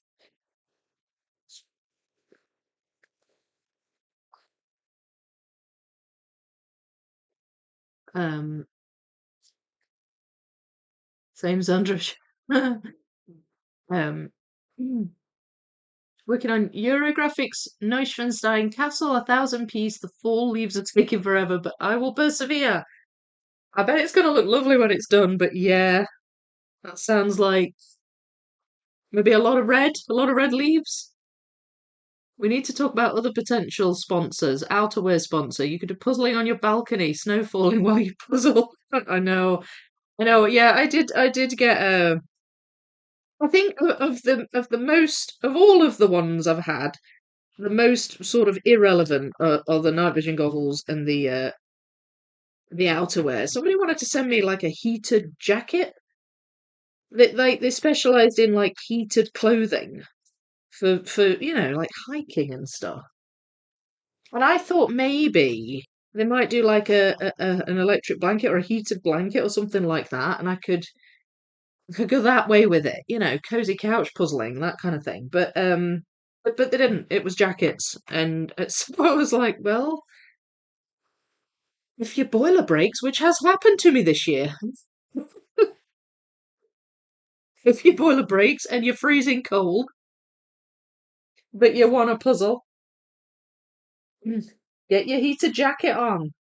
[SPEAKER 1] Um, Same as under. um, hmm, Working on Eurographics Neuschwanstein Castle, 1,000 piece. The fall leaves are taking forever, but I will persevere. I bet it's going to look lovely when it's done, but yeah, that sounds like maybe a lot of red leaves. We need to talk about other potential sponsors. Outerwear sponsor. You could do puzzling on your balcony, snow falling while you puzzle. I know. I know. Yeah, I did get a. I think of the most of all of the ones I've had, the most sort of irrelevant are the night vision goggles and the outerwear. Somebody wanted to send me like a heated jacket. They specialized in like heated clothing for like hiking and stuff. And I thought maybe they might do like an electric blanket or a heated blanket or something like that, and I could go that way with it, cozy couch puzzling, that kind of thing. But they didn't. It was jackets, and so I was like, well, if your boiler breaks, which has happened to me this year, if your boiler breaks and you're freezing cold, but you want a puzzle, get your heated jacket on.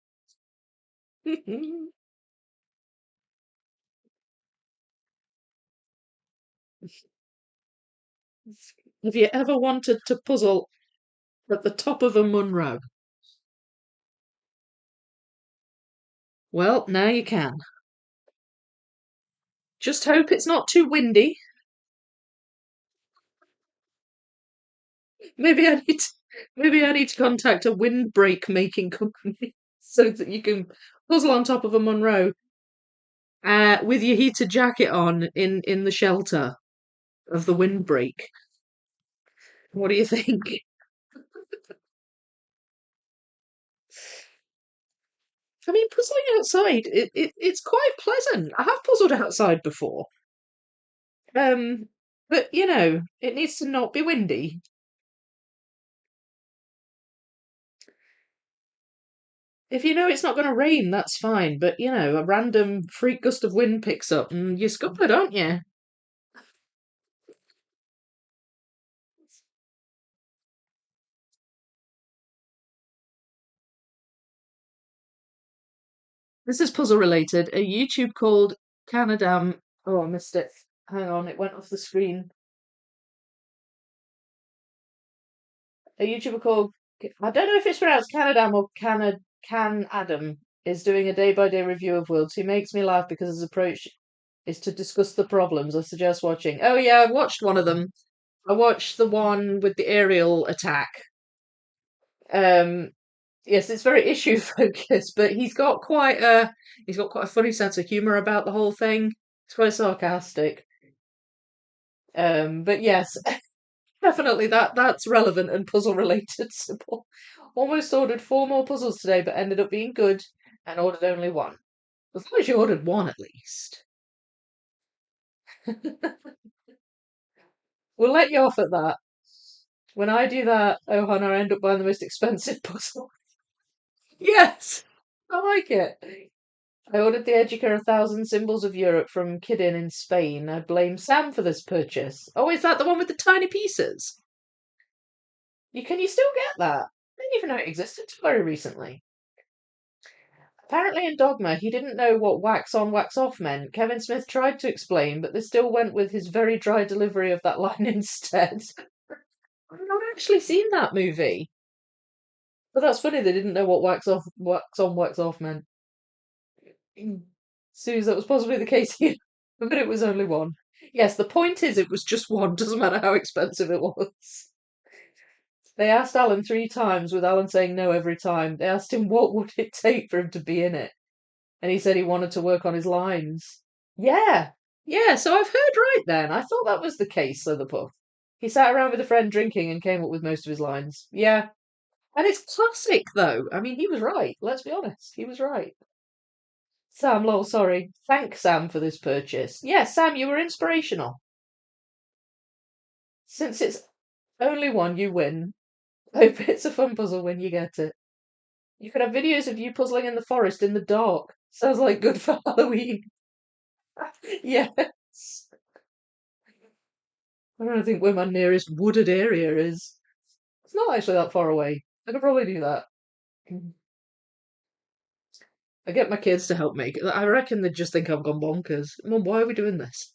[SPEAKER 1] Have you ever wanted to puzzle at the top of a Munro? Well, now you can. Just hope it's not too windy. Maybe I need to, maybe I need to contact a windbreak making company so that you can puzzle on top of a Munro with your heated jacket on in the shelter of the windbreak. What do you think? I mean, puzzling outside, it's quite pleasant. I have puzzled outside before. Um, but it needs to not be windy. If you know it's not going to rain, that's fine. But a random freak gust of wind picks up, and you're scuppered, aren't you? This is puzzle related. A YouTube called Canadam. Oh, I missed it. Hang on, it went off the screen. A YouTuber called I don't know if it's pronounced Canadam or Can Adam is doing a day by day review of Worlds. He makes me laugh because his approach is to discuss the problems. I suggest watching. Oh yeah, I watched one of them. I watched the one with the aerial attack. Um, yes, it's very issue focused, but he's got quite a funny sense of humor about the whole thing. It's quite sarcastic. But yes, definitely that's relevant and puzzle related. Simple. Almost ordered 4 more puzzles today, but ended up being good and ordered only one. As long as you ordered one at least. We'll let you off at that. When I do that, oh hon, I end up buying the most expensive puzzle. Yes, I like it. I ordered the Educa 1,000 Symbols of Europe from Kiddin in Spain. I blame Sam for this purchase. Oh, is that the one with the tiny pieces? You still get that? I didn't even know it existed till very recently. Apparently in Dogma, he didn't know what wax on, wax off meant. Kevin Smith tried to explain, but they still went with his very dry delivery of that line instead. I've not actually seen that movie. But that's funny, they didn't know what wax off, wax on, wax off meant. Suze, that was possibly the case here, but it was only one. Yes, the point is it was just one, doesn't matter how expensive it was. They asked Alan 3 times, with Alan saying no every time. They asked him what would it take for him to be in it, and he said he wanted to work on his lines. Yeah, yeah, so I've heard right then. I thought that was the case, said the puff. He sat around with a friend drinking and came up with most of his lines. Yeah, and it's classic, though. I mean, he was right. Let's be honest. He was right. Sam, lol, sorry. Thank Sam for this purchase. Yes, Sam, you were inspirational. Since it's only one, you win. Hope it's a fun puzzle when you get it. You could have videos of you puzzling in the forest in the dark. Sounds like good for Halloween. Yes. I don't think where my nearest wooded area is. It's not actually that far away. I could probably do that. I get my kids to help make it. I reckon they just think I've gone bonkers. Mum, why are we doing this?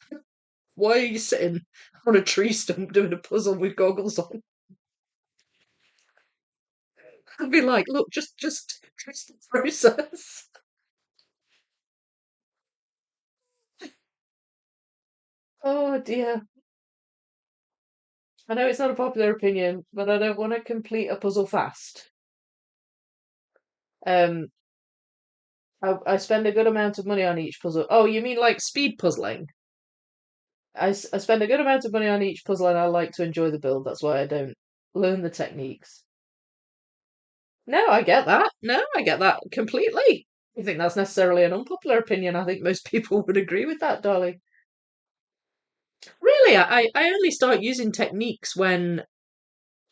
[SPEAKER 1] Why are you sitting on a tree stump doing a puzzle with goggles on? I'd be like, look, just trust the process. Oh dear. I know it's not a popular opinion, but I don't want to complete a puzzle fast. Um, I spend a good amount of money on each puzzle. Oh, you mean like speed puzzling? I spend a good amount of money on each puzzle and I like to enjoy the build. That's why I don't learn the techniques. No, I get that. No, I get that completely. I think that's necessarily an unpopular opinion. I think most people would agree with that, darling. Really, I only start using techniques when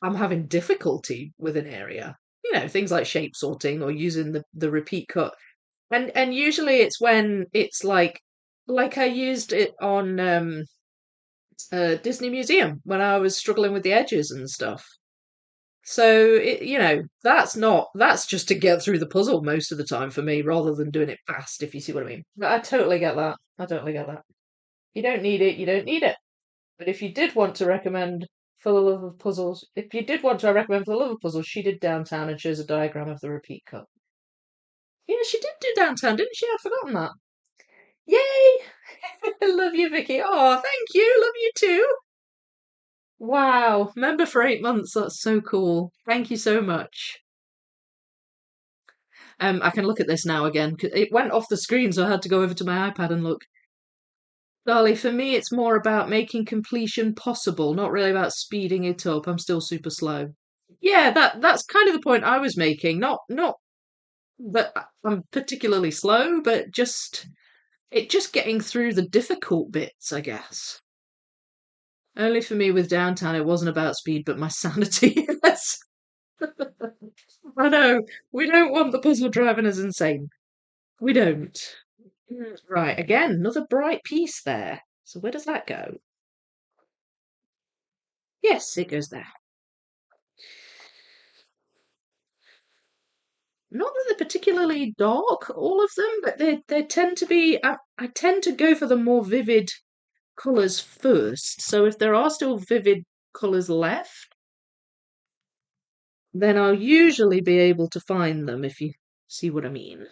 [SPEAKER 1] I'm having difficulty with an area. You know, things like shape sorting or using the repeat cut. And usually it's when it's like I used it on Disney Museum when I was struggling with the edges and stuff. So that's just to get through the puzzle most of the time for me, rather than doing it fast, if you see what I mean. But I totally get that. I totally get that. You don't need it, you don't need it. But if you did want to recommend for the love of puzzles, if you did want to recommend for the love of puzzles, she did Downtown and shows a diagram of the repeat cut. Yeah, she did do Downtown, didn't she? I've forgotten that. Yay! I love you, Vicky. Oh, thank you. Love you too. Wow, member for 8 months. That's so cool. Thank you so much. I can look at this now again. It went off the screen, so I had to go over to my iPad and look. Dolly, for me, it's more about making completion possible, not really about speeding it up. I'm still super slow. Yeah, that's kind of the point I was making. Not that I'm particularly slow, but just getting through the difficult bits, I guess. Only for me with Downtown, it wasn't about speed, but my sanity. Yes, I know. We don't want the puzzle driving us insane. We don't. Right, again, another bright piece there. So where does that go? Yes, it goes there. Not that they're particularly dark, all of them, but they tend to be. I tend to go for the more vivid colours first. So if there are still vivid colours left, then I'll usually be able to find them, if you see what I mean.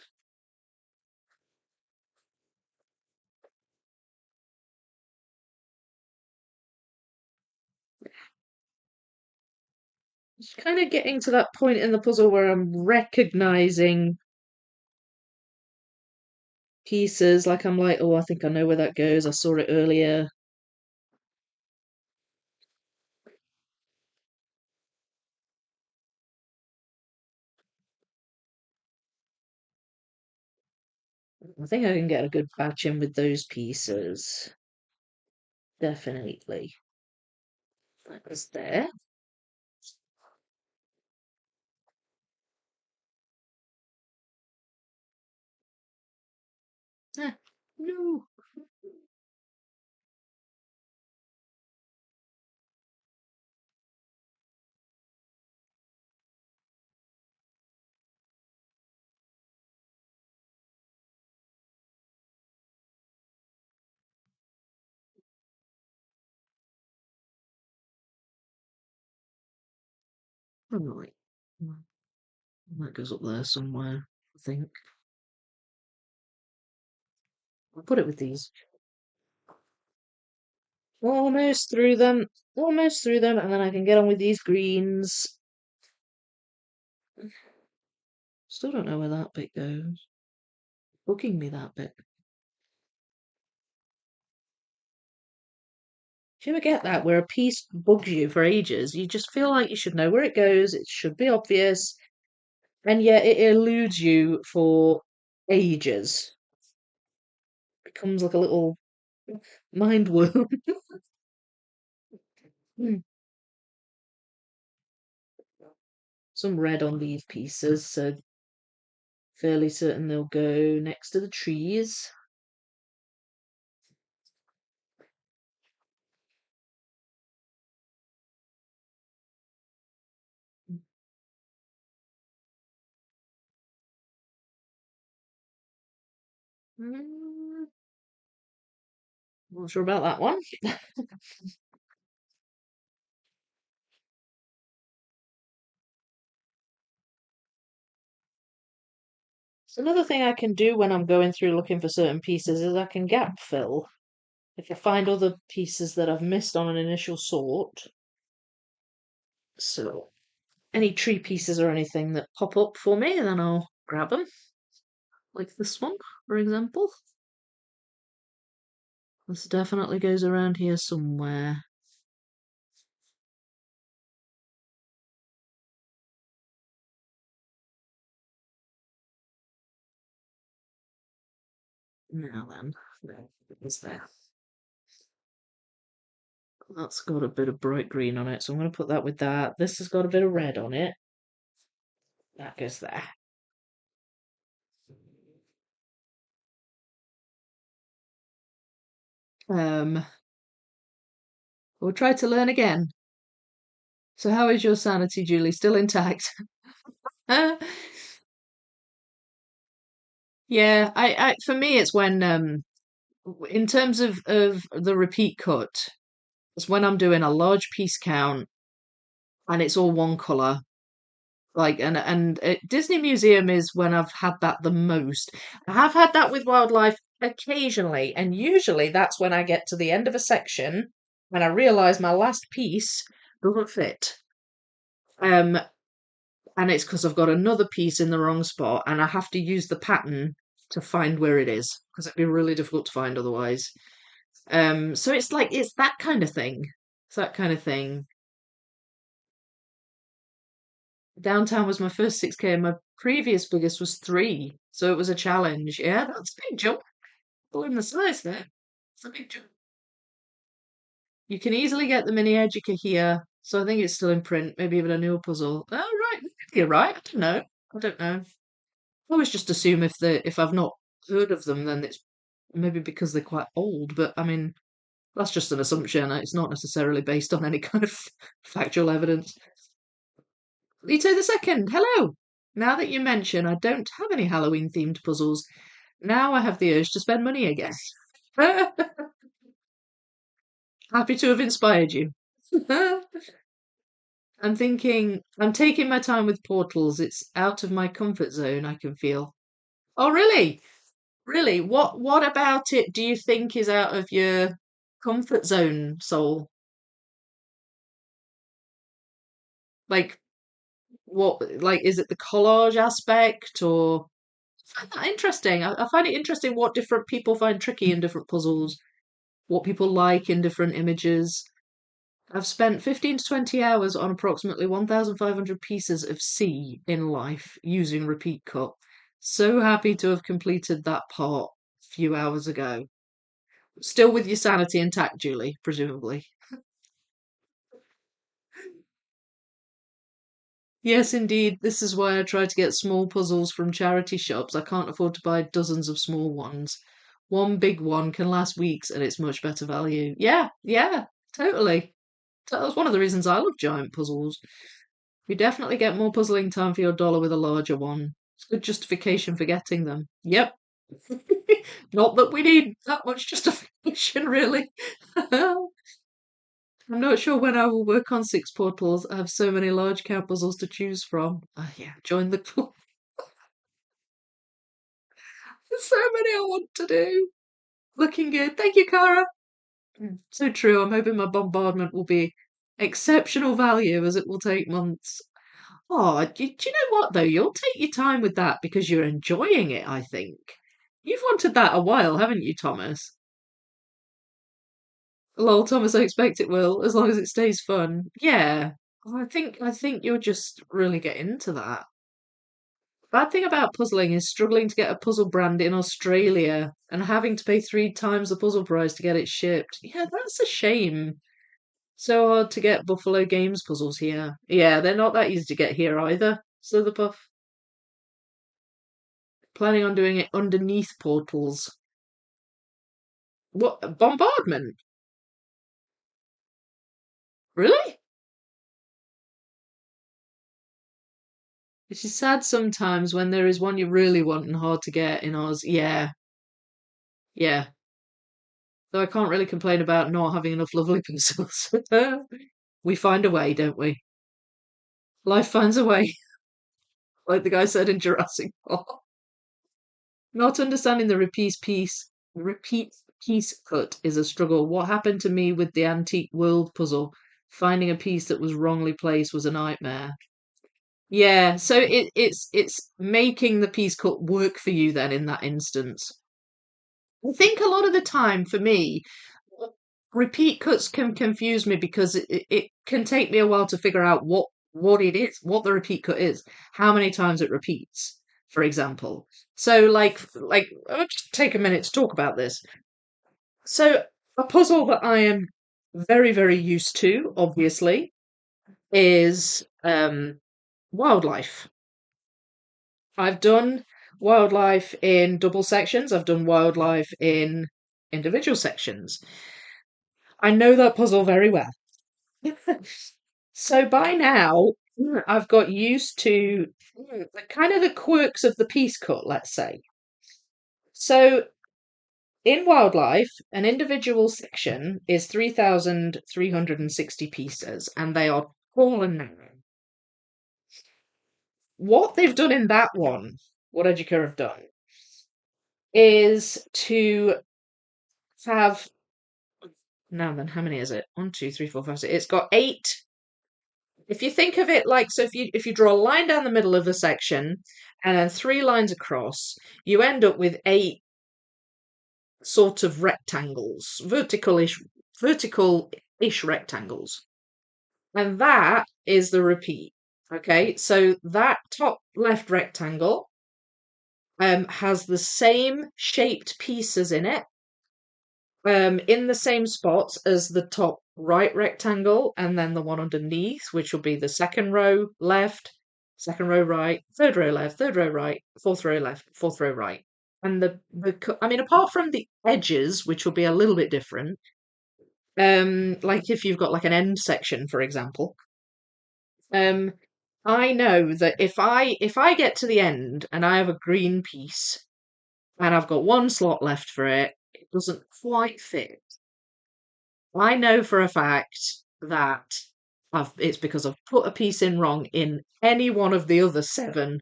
[SPEAKER 1] Just kind of getting to that point in the puzzle where I'm recognizing pieces, like I'm like, oh, I think I know where that goes. I saw it earlier. I think I can get a good batch in with those pieces. Definitely. That was there. Ah, no. Right. That goes up there somewhere, I think. I'll put it with these. Almost through them. Almost through them, and then I can get on with these greens. Still don't know where that bit goes. Bugging me, that bit. Do you ever get that where a piece bugs you for ages? You just feel like you should know where it goes, it should be obvious, and yet it eludes you for ages. Becomes like a little mind worm. Some red on these pieces, so fairly certain they'll go next to the trees. Mm, not sure about that one. So another thing I can do when I'm going through looking for certain pieces is I can gap fill. If I find other pieces that I've missed on an initial sort. So any tree pieces or anything that pop up for me, then I'll grab them. Like this one, for example. This definitely goes around here somewhere. Now then, there it is there. That's got a bit of bright green on it, so I'm going to put that with that. This has got a bit of red on it. That goes there. Um, we'll try to learn again. So how is your sanity, Julie? Still intact? Yeah, for me it's when in terms of the repeat cut, it's when I'm doing a large piece count and it's all one colour. Like and Disney Museum is when I've had that the most. I have had that with wildlife occasionally, and usually that's when I get to the end of a section and I realise my last piece doesn't fit. Um, and it's because I've got another piece in the wrong spot and I have to use the pattern to find where it is because it'd be really difficult to find otherwise. So it's like it's that kind of thing. It's that kind of thing. Downtown was my first 6K and my previous biggest was 3. So it was a challenge. Yeah, that's a big jump. Pulling the size there. It's a big jump. You can easily get the mini Educa here. So I think it's still in print, maybe even a newer puzzle. Oh right, you're right. I don't know. I don't know. I always just assume if I've not heard of them, then it's maybe because they're quite old. But I mean, that's just an assumption. It's not necessarily based on any kind of factual evidence. Lito the Second, hello. Now that you mention, I don't have any Halloween themed puzzles. Now I have the urge to spend money again. Happy to have inspired you. I'm thinking, I'm taking my time with portals. It's out of my comfort zone, I can feel. Oh, really? Really? What about it do you think is out of your comfort zone, Soul? Like like is it the collage aspect or I find that interesting. I find it interesting what different people find tricky in different puzzles, what people like in different images. I've spent 15 to 20 hours on approximately 1,500 pieces of C in life using repeat cut. So happy to have completed that part a few hours ago. Still with your sanity intact, Julie, presumably. Yes, indeed. This is why I try to get small puzzles from charity shops. I can't afford to buy dozens of small ones. One big one can last weeks and it's much better value. Yeah, yeah, totally. That's one of the reasons I love giant puzzles. You definitely get more puzzling time for your dollar with a larger one. It's good justification for getting them. Yep. Not that we need that much justification, really. I'm not sure when I will work on six portals. I have so many large cow puzzles to choose from. Yeah, join the club. There's so many I want to do. Looking good. Thank you, Cara. So true. I'm hoping my bombardment will be exceptional value as it will take months. Oh, do you know what though? You'll take your time with that because you're enjoying it, I think. You've wanted that a while, haven't you, Thomas? Lol, Thomas, I expect it will, as long as it stays fun. Yeah. I think you'll just really get into that. Bad thing about puzzling is struggling to get a puzzle brand in Australia and having to pay 3 times the puzzle price to get it shipped. Yeah, that's a shame. So hard to get Buffalo Games puzzles here. Yeah, they're not that easy to get here either. Slitherpuff. Planning on doing it underneath portals. What? Bombardment? Really? It's just sad sometimes when there is one you really want and hard to get in Oz. Yeah, yeah. Though I can't really complain about not having enough lovely pencils. We find a way, don't we? Life finds a way, like the guy said in Jurassic Park. Not understanding the repeat piece cut is a struggle. What happened to me with the antique world puzzle? Finding a piece that was wrongly placed was a nightmare. Yeah, so it's making the piece cut work for you then in that instance. I think a lot of the time for me, repeat cuts can confuse me because it can take me a while to figure out what it is, what the repeat cut is, how many times it repeats, for example. So like I'll just take a minute to talk about this. So a puzzle that I am very used to, obviously, is wildlife. I've done wildlife in double sections. I've done wildlife in individual sections. I know that puzzle very well. So by now, I've got used to the kind of the quirks of the piece cut, let's say. So in wildlife, an individual section is 3,360 pieces, and they are tall and narrow. What they've done in that one, what Educa have done, is to have now then, how many is it? One, two, three, four, five, six. It's got eight. If you think of it like so, if you draw a line down the middle of the section and then 3 lines across, you end up with 8 sort of rectangles, vertical-ish rectangles, and that is the repeat. Okay, so that top left rectangle has the same shaped pieces in the same spots as the top right rectangle, and then the one underneath, which will be the second row left, second row right, third row left, third row right, fourth row left, fourth row right. And I mean, apart from the edges, which will be a little bit different, like if you've got like an end section, for example, um, I know that if I get to the end and I have a green piece and I've got one slot left for it, it doesn't quite fit. I know for a fact that it's because I've put a piece in wrong in any one of the other 7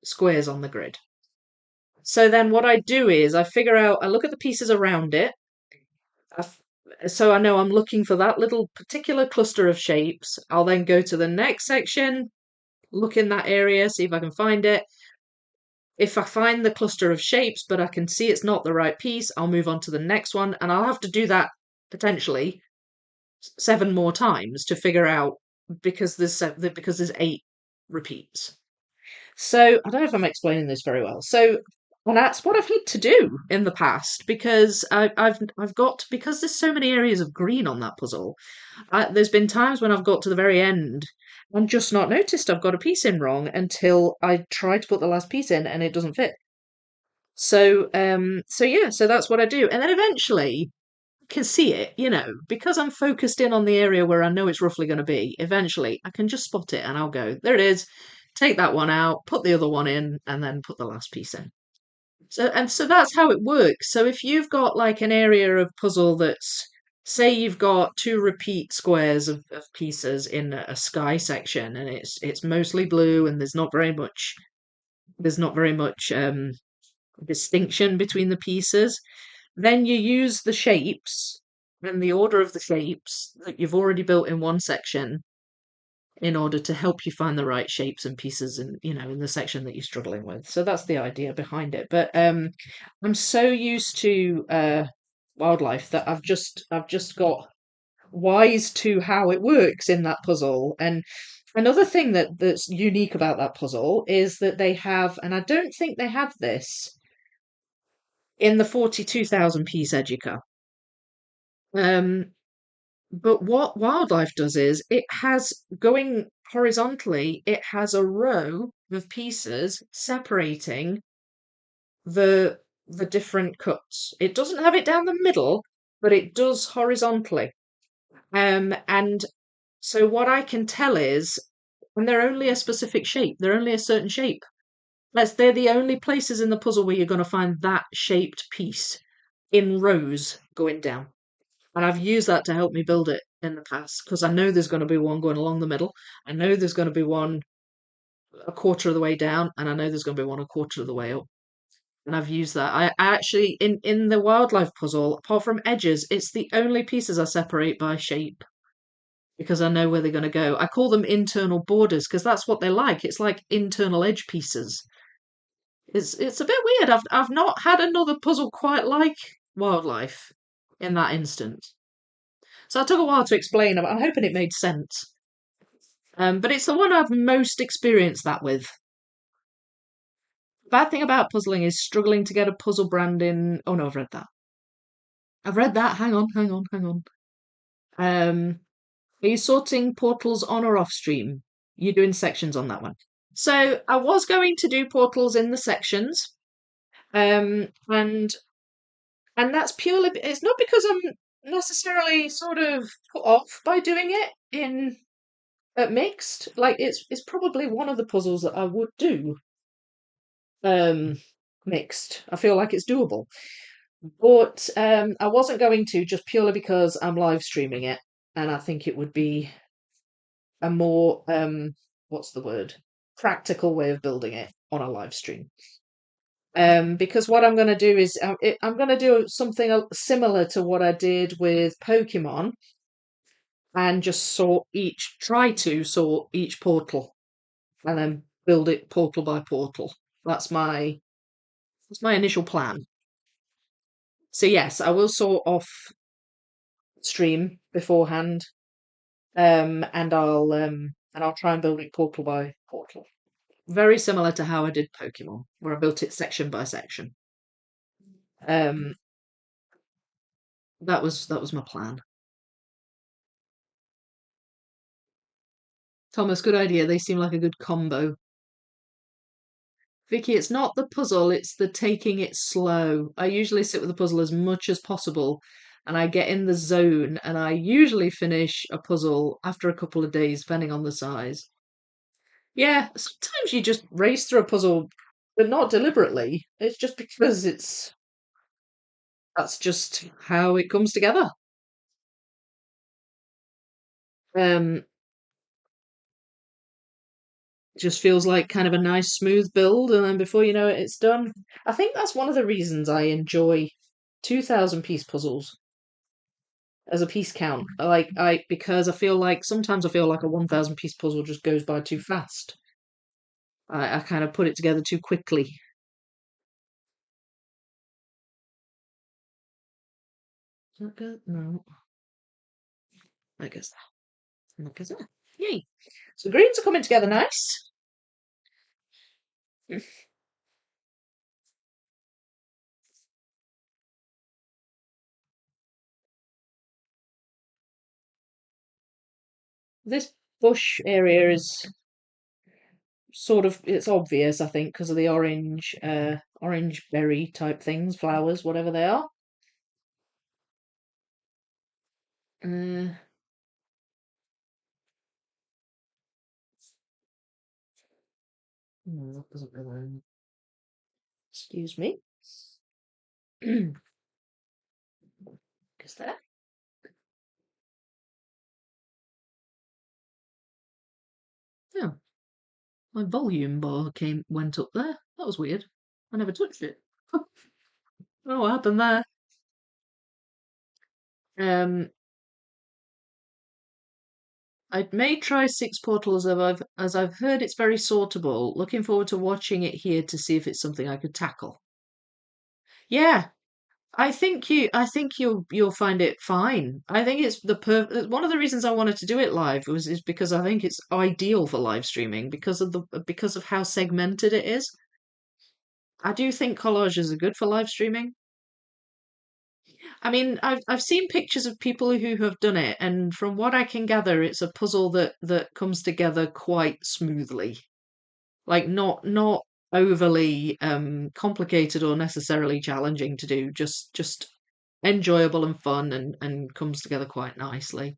[SPEAKER 1] squares on the grid. So then what I do is I look at the pieces around it. So I know I'm looking for that little particular cluster of shapes. I'll then go to the next section, look in that area, see if I can find it. If I find the cluster of shapes, but I can see it's not the right piece, I'll move on to the next one, and I'll have to do that potentially 7 more times to figure out because there's 8 repeats. So I don't know if I'm explaining this very well. So and that's what I've had to do in the past because I've got because there's so many areas of green on that puzzle. There's been times when I've got to the very end and just not noticed I've got a piece in wrong until I try to put the last piece in and it doesn't fit. So yeah, so that's what I do, and then eventually can see it, because I'm focused in on the area where I know it's roughly going to be, eventually I can just spot it and I'll go, there it is, take that one out, put the other one in, and then put the last piece in. So that's how it works. So if you've got like an area of puzzle that's say you've got two repeat squares of pieces in a sky section, and it's mostly blue, and there's not very much distinction between the pieces. Then you use the shapes and the order of the shapes that you've already built in one section in order to help you find the right shapes and pieces in the section that you're struggling with. So that's the idea behind it. But I'm so used to wildlife that I've just got wise to how it works in that puzzle. And another thing that's unique about that puzzle is that they have, and I don't think they have this in the 42,000 piece Educa. Um, but what wildlife does is it has going horizontally, it has a row of pieces separating the the different cuts. It doesn't have it down the middle, but it does horizontally. And so what I can tell is, and they're only a specific shape, they're only a certain shape. They're the only places in the puzzle where you're going to find that shaped piece in rows going down. And I've used that to help me build it in the past because I know there's going to be one going along the middle. I know there's going to be one a quarter of the way down, and I know there's going to be one a quarter of the way up. And I've used that. I actually, in the wildlife puzzle, apart from edges, it's the only pieces I separate by shape because I know where they're going to go. I call them internal borders because that's what they're like. It's like internal edge pieces. It's a bit weird. I've not had another puzzle quite like wildlife in that instance. So it took a while to explain. I'm hoping it made sense. But it's the one I've most experienced that with. The bad thing about puzzling is struggling to get a puzzle brand in. Oh no, I've read that. I've read that. Hang on, hang on, hang on. Are you sorting portals on or off stream? You're doing sections on that one. So I was going to do portals in the sections, and that's purely. It's not because I'm necessarily sort of put off by doing it in at mixed. Like it's probably one of the puzzles that I would do um mixed. I feel like it's doable. But I wasn't going to just purely because I'm live streaming it, and I think it would be a more what's the word? Practical way of building it on a live stream. Because what I'm going to do is I'm going to do something similar to what I did with Pokemon, and just try to sort each portal, and then build it portal by portal. That's my initial plan. So yes, I will sort off stream beforehand, and I'll try and build it portal by portal. Very similar to how I did Pokemon, where I built it section by section. Um, that was my plan. Thomas, good idea. They seem like a good combo. Vicky, it's not the puzzle, it's the taking it slow. I usually sit with the puzzle as much as possible and I get in the zone and I usually finish a puzzle after a couple of days, depending on the size. Yeah, sometimes you just race through a puzzle, but not deliberately. It's just because that's just how it comes together. Um, just feels like kind of a nice smooth build, and then before you know it, it's done. I think that's one of the reasons I enjoy 2,000 piece puzzles as a piece count. Because sometimes I feel like a 1,000 piece puzzle just goes by too fast. I kind of put it together too quickly. Is that good? No, I guess that. I guess that. Yay! So greens are coming together nice. This bush area is it's obvious, I think, because of the orange berry type things, flowers, whatever they are. Uh, that doesn't really. Excuse me. Is that? My volume bar went up there. That was weird. I never touched it. Oh, what happened there? Um, I may try Six Portals as I've heard it's very sortable. Looking forward to watching it here to see if it's something I could tackle. Yeah, I think you'll find it fine. I think it's one of the reasons I wanted to do it live is because I think it's ideal for live streaming because of how segmented it is. I do think collages are good for live streaming. I mean, I've seen pictures of people who have done it, and from what I can gather, it's a puzzle that comes together quite smoothly. Like not overly complicated or necessarily challenging to do, just enjoyable and fun and comes together quite nicely.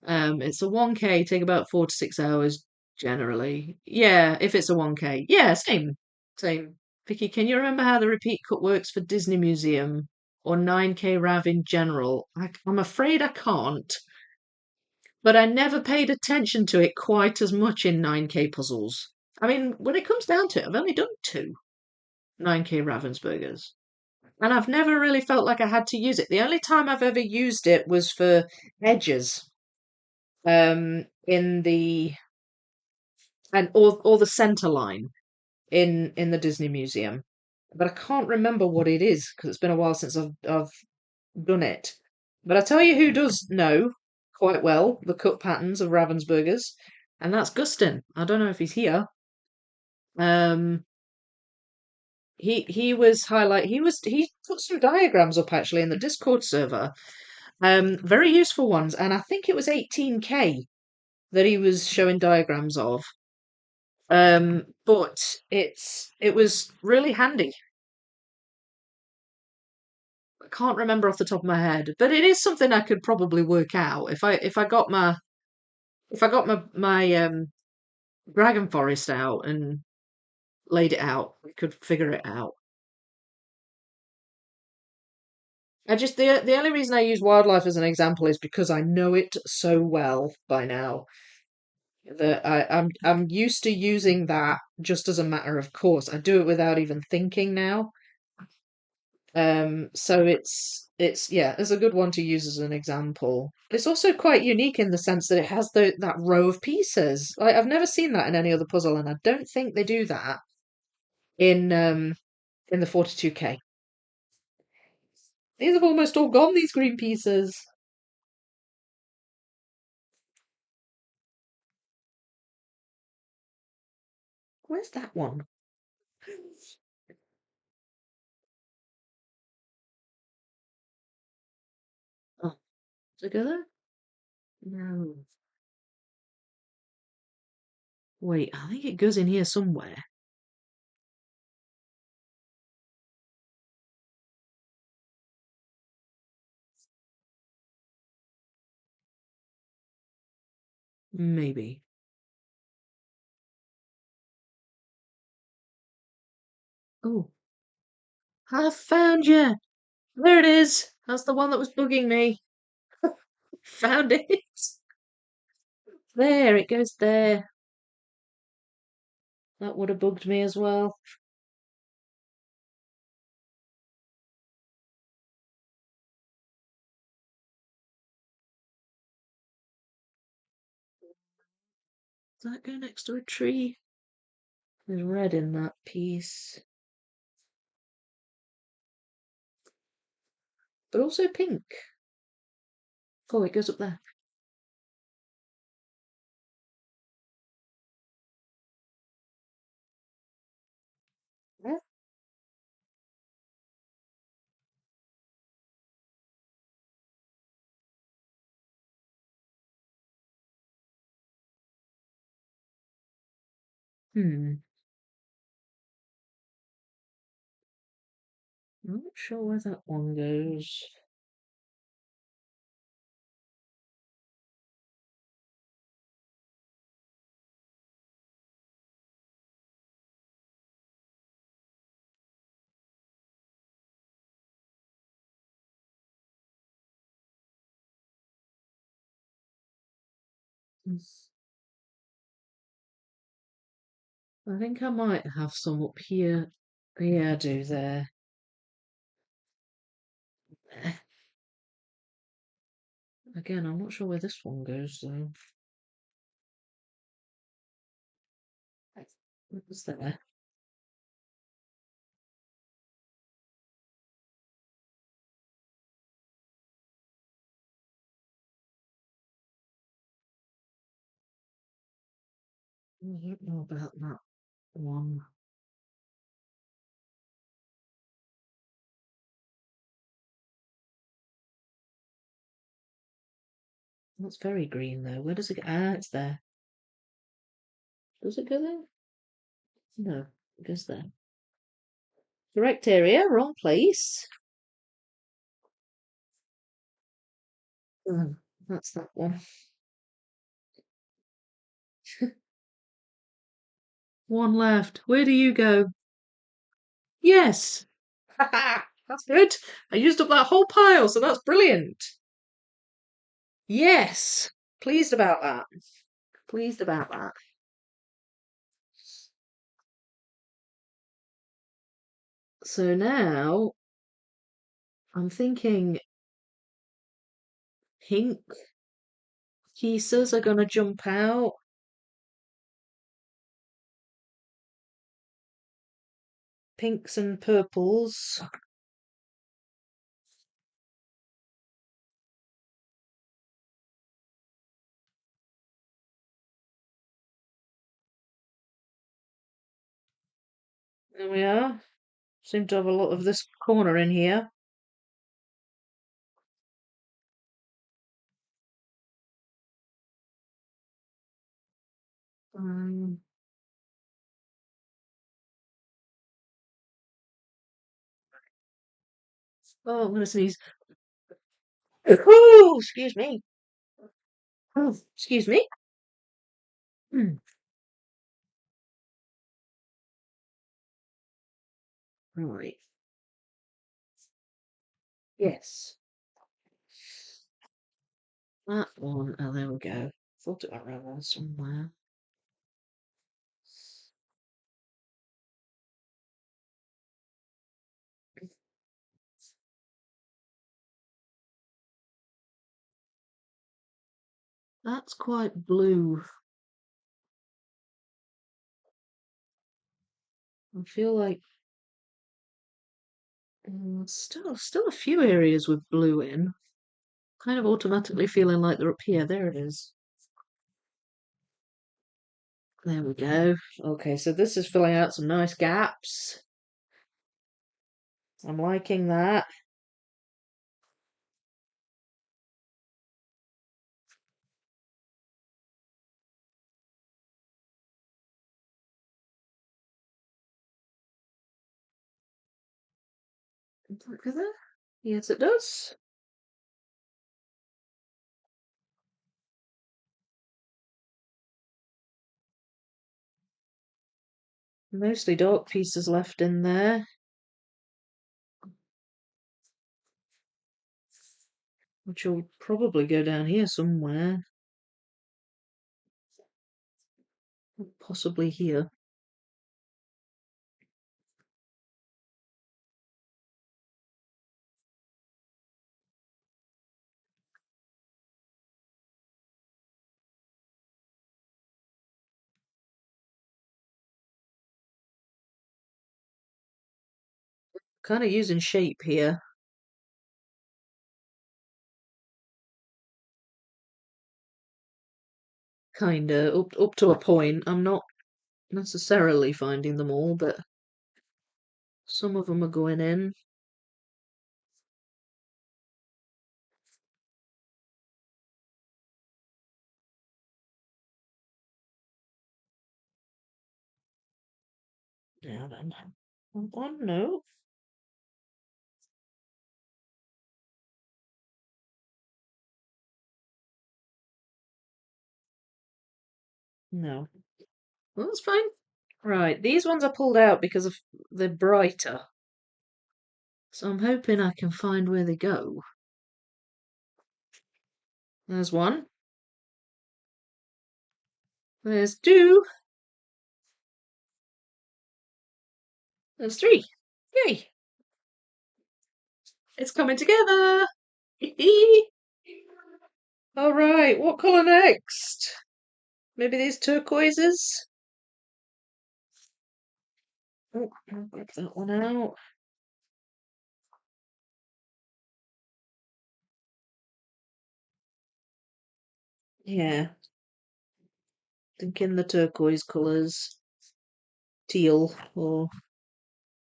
[SPEAKER 1] It's a 1K, take about 4 to 6 hours generally. Yeah, if it's a 1K. Yeah, same. Vicky, can you remember how the repeat cut works for Disney Museum or 9K RAV in general? I'm afraid I can't, but I never paid attention to it quite as much in 9K puzzles. I mean, when it comes down to it, I've only done two 9K Ravensburgers, and I've never really felt like I had to use it. The only time I've ever used it was for edges, in the and or the center line in the Disney Museum, but I can't remember what it is because it's been a while since I've done it. But I tell you who does know quite well the cut patterns of Ravensburgers, and that's Gustin. I don't know if he's here. Um, he put some diagrams up actually in the Discord server. Very useful ones, and I think it was 18K that he was showing diagrams of. But it was really handy. I can't remember off the top of my head, but it is something I could probably work out if I got my dragon forest out and laid it out. I could figure it out. The only reason I use wildlife as an example is because I know it so well by now that I'm used to using that just as a matter of course. I do it without even thinking now. So it's yeah, it's a good one to use as an example. It's also quite unique in the sense that it has that row of pieces. Like I've never seen that in any other puzzle, and I don't think they do that in the 42K. These have almost all gone, these green pieces. Where's that one? Oh, does it go there? No. Wait, I think it goes in here somewhere. Maybe. Oh, I found you. There it is. That's the one that was bugging me. Found it. There, it goes there. That would have bugged me as well. Does that go next to a tree? There's red in that piece, but also pink. Oh, it goes up there. Yeah. Hmm. I'm not sure where that one goes. I think I might have some up here. Yeah, I do there. Eh, again, I'm not sure where this one goes though. What was there? I don't know about that one. That's very green though. Where does it go? Ah, it's there. Does it go there? No, it goes there. Correct area, wrong place. Oh, that's that one. One left. Where do you go? Yes. That's good. I used up that whole pile, so that's brilliant. Yes. Pleased about that. Pleased about that. So now I'm thinking pink pieces are going to jump out. Pinks and purples. There we are. Seem to have a lot of this corner in here. Um, oh, I'm going to sneeze. Oh, excuse me. Oh, excuse me. Hmm. Right. Yes. That one. Oh, there we go. Thought it went around there somewhere. That's quite blue. I feel like still a few areas with blue in. Kind of automatically feeling like they're up here. There it is. There we go. Okay, so this is filling out some nice gaps. I'm liking that. Look at that. Yes, it does. Mostly dark pieces left in there, which will probably go down here somewhere. Possibly here. Kind of using shape here. Kinda up to a point. I'm not necessarily finding them all, but some of them are going in. Now then. One, no. No. Well, that's fine. Right, these ones are pulled out because of they're brighter. So I'm hoping I can find where they go. There's one. There's two. There's three. Yay! It's coming together. All right, what colour next? Maybe these turquoises? Oh, I'll grab that one out. Yeah, thinking the turquoise colours. Teal, or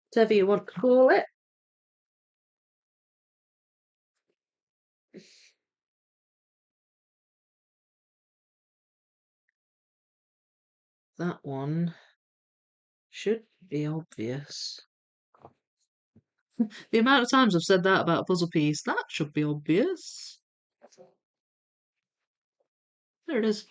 [SPEAKER 1] whatever you want to call it. That one should be obvious. The amount of times I've said that about a puzzle piece, that should be obvious. There it is.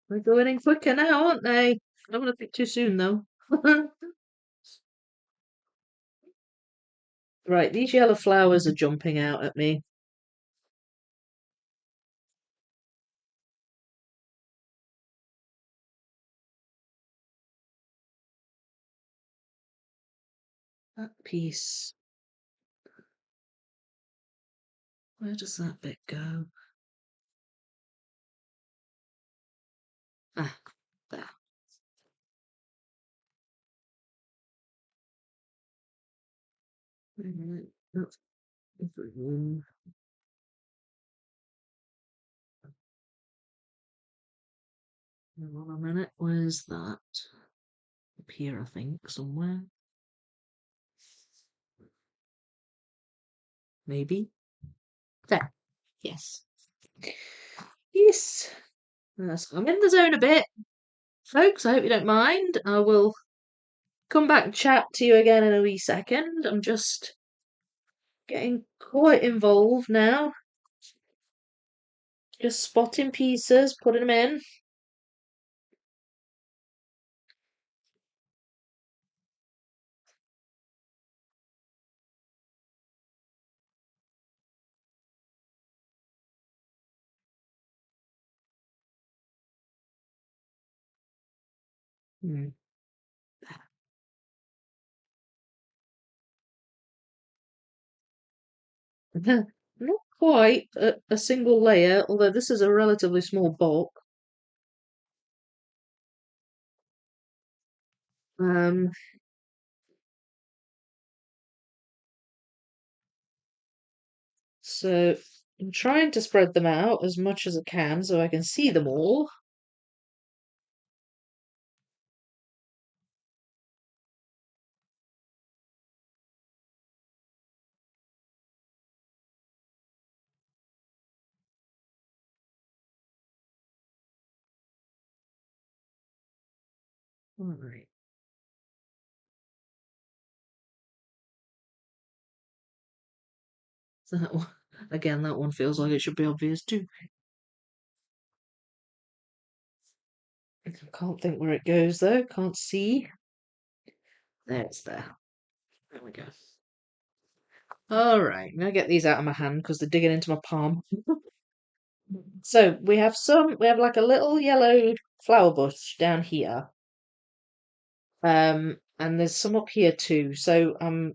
[SPEAKER 1] They're going in quicker now, aren't they? I don't want to think too soon, though. Right, these yellow flowers are jumping out at me. That piece. Where does that bit go? Ah, there. Right, that's everyone. Hang on a minute, where's that? Up here, I think, somewhere. Maybe. There. Yes. Yes. I'm in the zone a bit. Folks, I hope you don't mind. I will come back and chat to you again in a wee second. I'm just getting quite involved now. Just spotting pieces, putting them in. Hmm. Not quite a single layer, although this is a relatively small bulk. Um, so I'm trying to spread them out as much as I can so I can see them all. All right. So that one, again, that one feels like it should be obvious too. I can't think where it goes though. Can't see. There it's there. There we go. All right, I'm gonna get these out of my hand because they're digging into my palm. So we have like a little yellow flower bush down here. And there's some up here too. So I'm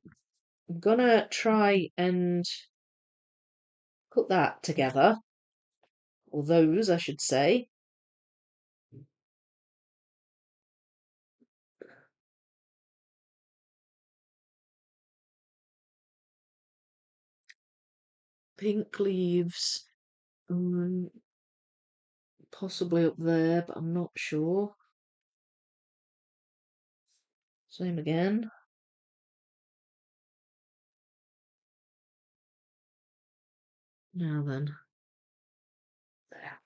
[SPEAKER 1] gonna try and put that together, or those, I should say. Pink leaves, um, possibly up there, but I'm not sure. Same again. Now then. There.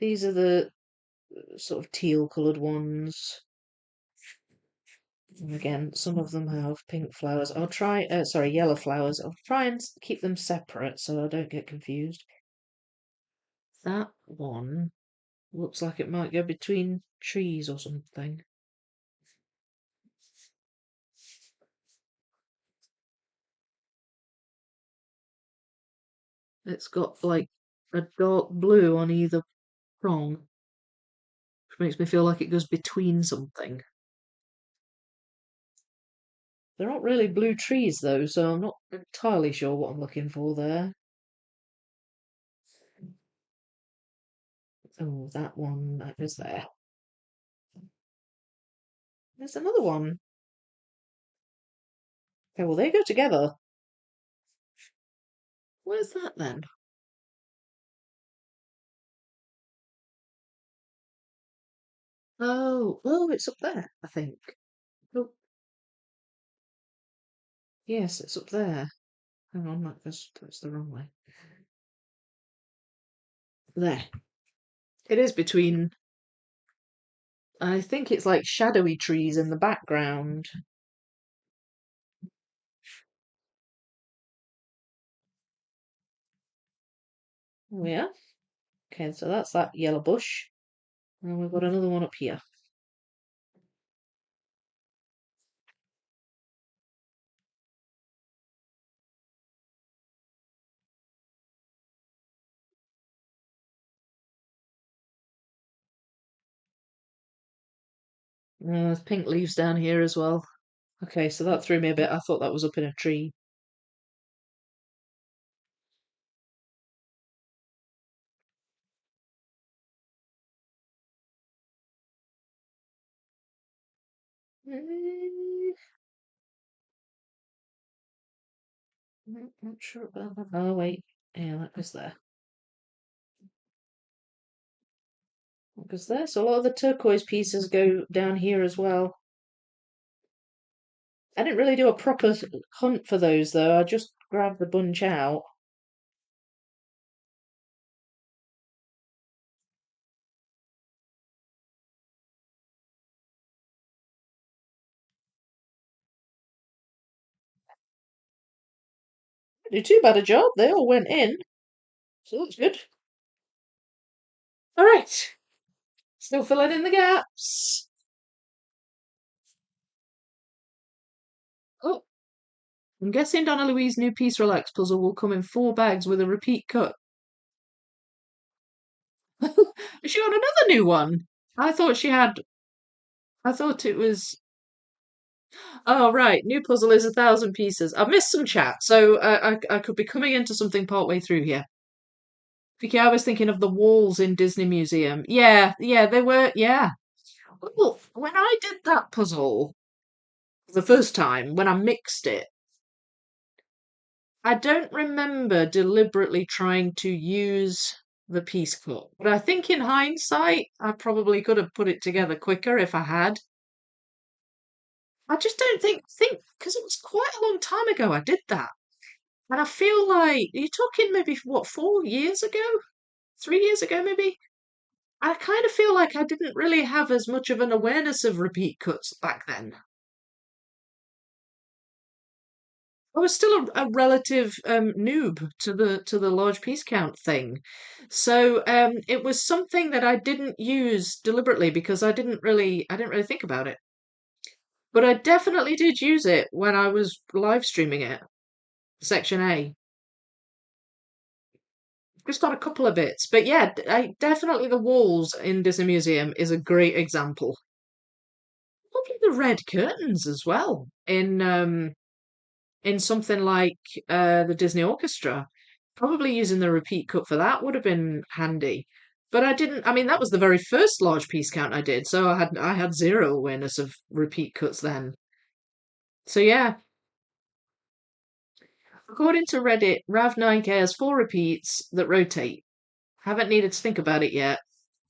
[SPEAKER 1] These are the sort of teal coloured ones. And again, some of them have pink flowers. I'll try, sorry, yellow flowers. I'll try and keep them separate so I don't get confused. That one Looks like it might go between trees or something. It's got like a dark blue on either prong, which makes me feel like it goes between something. They're not really blue trees though, so I'm not entirely sure what I'm looking for there. Oh, that one, that goes there. There's another one. Okay, well, they go together. Where's that then? Oh, it's up there, I think. Oh, yes, it's up there. Hang on, that's the wrong way. There. It is between, I think it's like shadowy trees in the background. Oh, yeah. Okay, so that's that yellow bush. And we've got another one up here. There's pink leaves down here as well. Okay, so that threw me a bit. I thought that was up in a tree. Eh, not sure about that. Oh, wait. Yeah, that goes there. That goes there. So a lot of the turquoise pieces go down here as well. I didn't really do a proper hunt for those though. I just grabbed the bunch out. Didn't do too bad a job. They all went in, so that's good. All right, still filling in the gaps. Oh, I'm guessing Donna Louise's new Peace Relax puzzle will come in 4 bags with a repeat cut. Has she got another new one? I thought she had. I thought it was. Oh, right. New puzzle is 1,000 pieces. I've missed some chat, so I could be coming into something partway through here. Vicky, I was thinking of the walls in Disney Museum. Yeah, yeah, they were. Yeah. Well, when I did that puzzle the first time, when I mixed it, I don't remember deliberately trying to use the piece cut. But I think in hindsight, I probably could have put it together quicker if I had. I just don't think because it was quite a long time ago I did that. And I feel like you're talking maybe what, 4 years ago? 3 years ago, maybe? I kind of feel like I didn't really have as much of an awareness of repeat cuts back then. I was still a relative noob to the large piece count thing, so it was something that I didn't use deliberately because I didn't really think about it. But I definitely did use it when I was live streaming it, section A, just on a couple of bits. But yeah, definitely the walls in Disney Museum is a great example. Probably the red curtains as well in something like the Disney Orchestra. Probably using the repeat cut for that would have been handy. But I didn't. I mean, that was the very first large piece count I did, so I had zero awareness of repeat cuts then. So yeah, according to Reddit, Rav9K has 4 repeats that rotate. Haven't needed to think about it yet.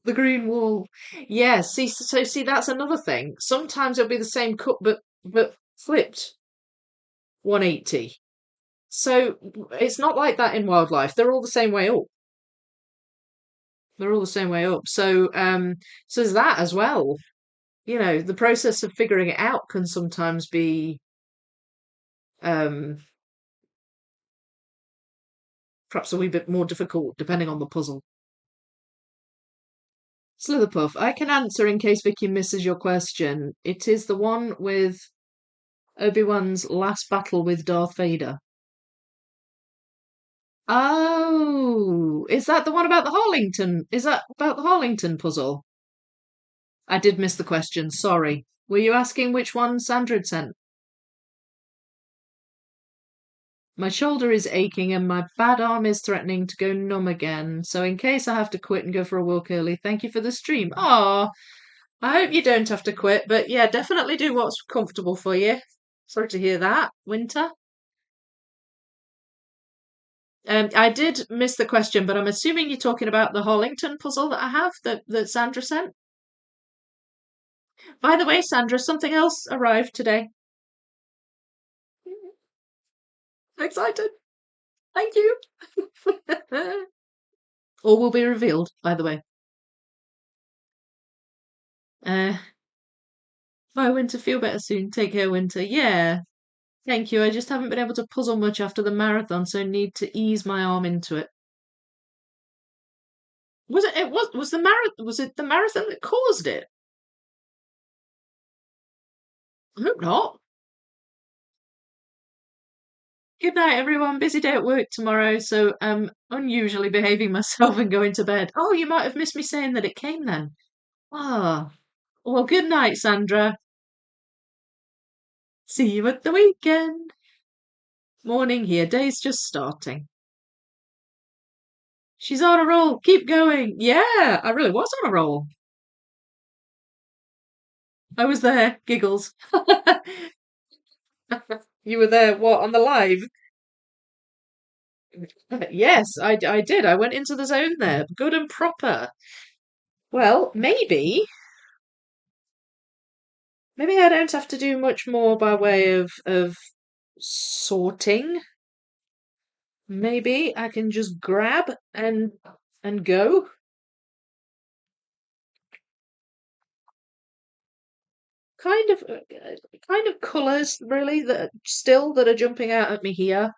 [SPEAKER 1] The green wall. Yeah, see, that's another thing. Sometimes it'll be the same cut, but flipped 180. So it's not like that in wildlife. They're all the same way up. They're all the same way up. So there's that as well. You know, the process of figuring it out can sometimes be um, perhaps a wee bit more difficult depending on the puzzle. Slitherpuff, I can answer in case Vicky misses your question. It is the one with Obi-Wan's last battle with Darth Vader. Oh, is that the one about the Harlington? Is that about the Harlington puzzle? I did miss the question, sorry. Were you asking which one Sandra had sent? My shoulder is aching and my bad arm is threatening to go numb again. So in case I have to quit and go for a walk early, thank you for the stream. Ah, I hope you don't have to quit, but yeah, definitely do what's comfortable for you. Sorry to hear that, Winter. I did miss the question, but I'm assuming you're talking about the Harlington puzzle that I have that Sandra sent. By the way, Sandra, something else arrived today. Excited. Thank you. All will be revealed, by the way. Uh, bye, Winter. Feel better soon. Take care, Winter. Yeah, thank you. I just haven't been able to puzzle much after the marathon, so need to ease my arm into it. Was it the marathon that caused it? I hope not. Good night, everyone. Busy day at work tomorrow, so unusually behaving myself and going to bed. Oh, you might have missed me saying that it came then. Ah, well, good night, Sandra. See you at the weekend. Morning here. Day's just starting. She's on a roll. Keep going. Yeah, I really was on a roll. I was there. Giggles. You were there, what, on the live? Yes, I did. I went into the zone there. Good and proper. Well, maybe I don't have to do much more by way of sorting. Maybe I can just grab and go. Kind of kind of colours really that are jumping out at me here.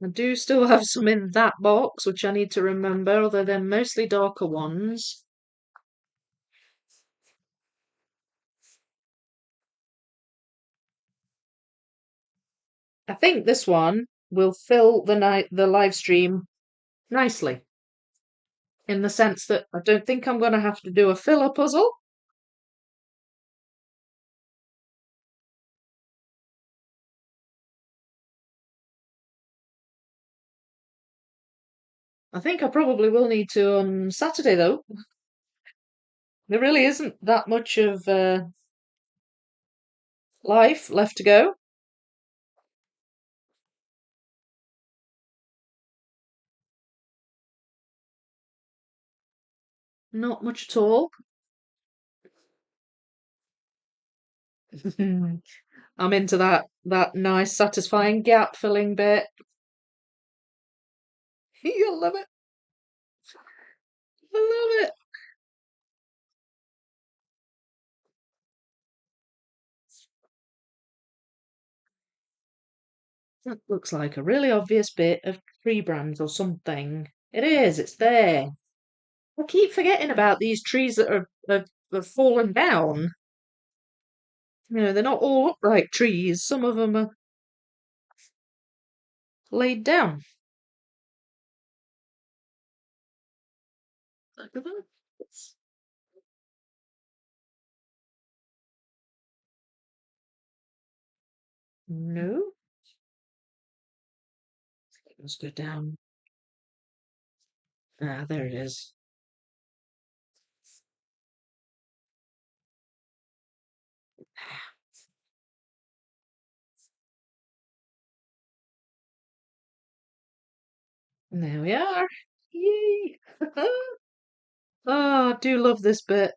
[SPEAKER 1] I do still have some in that box, which I need to remember, although they're mostly darker ones. I think this one will fill the live stream nicely, in the sense that I don't think I'm going to have to do a filler puzzle. I think I probably will need to on Saturday, though. There really isn't that much of life left to go. Not much at all. I'm into that nice, satisfying gap filling bit. You'll love it. I love it. That looks like a really obvious bit of tree brands or something. It is, it's there. I keep forgetting about these trees that have fallen down. They're not all upright trees. Some of them are laid down. Look at that. No. Let's go down. Ah, there it is. And there we are. Yay! Oh, I do love this bit.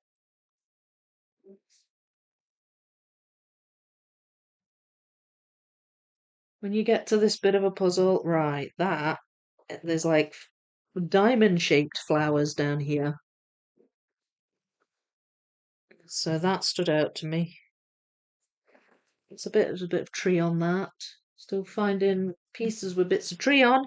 [SPEAKER 1] When you get to this bit of a puzzle, right, there's like diamond-shaped flowers down here. So that stood out to me. There's a bit of tree on that. Still finding pieces with bits of tree on.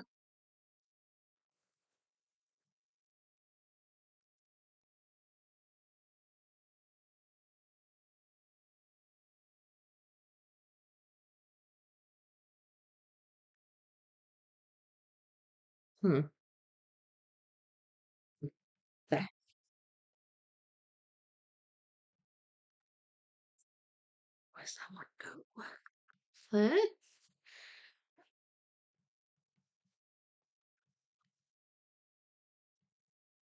[SPEAKER 1] Hmm. There. Where's that one go? There.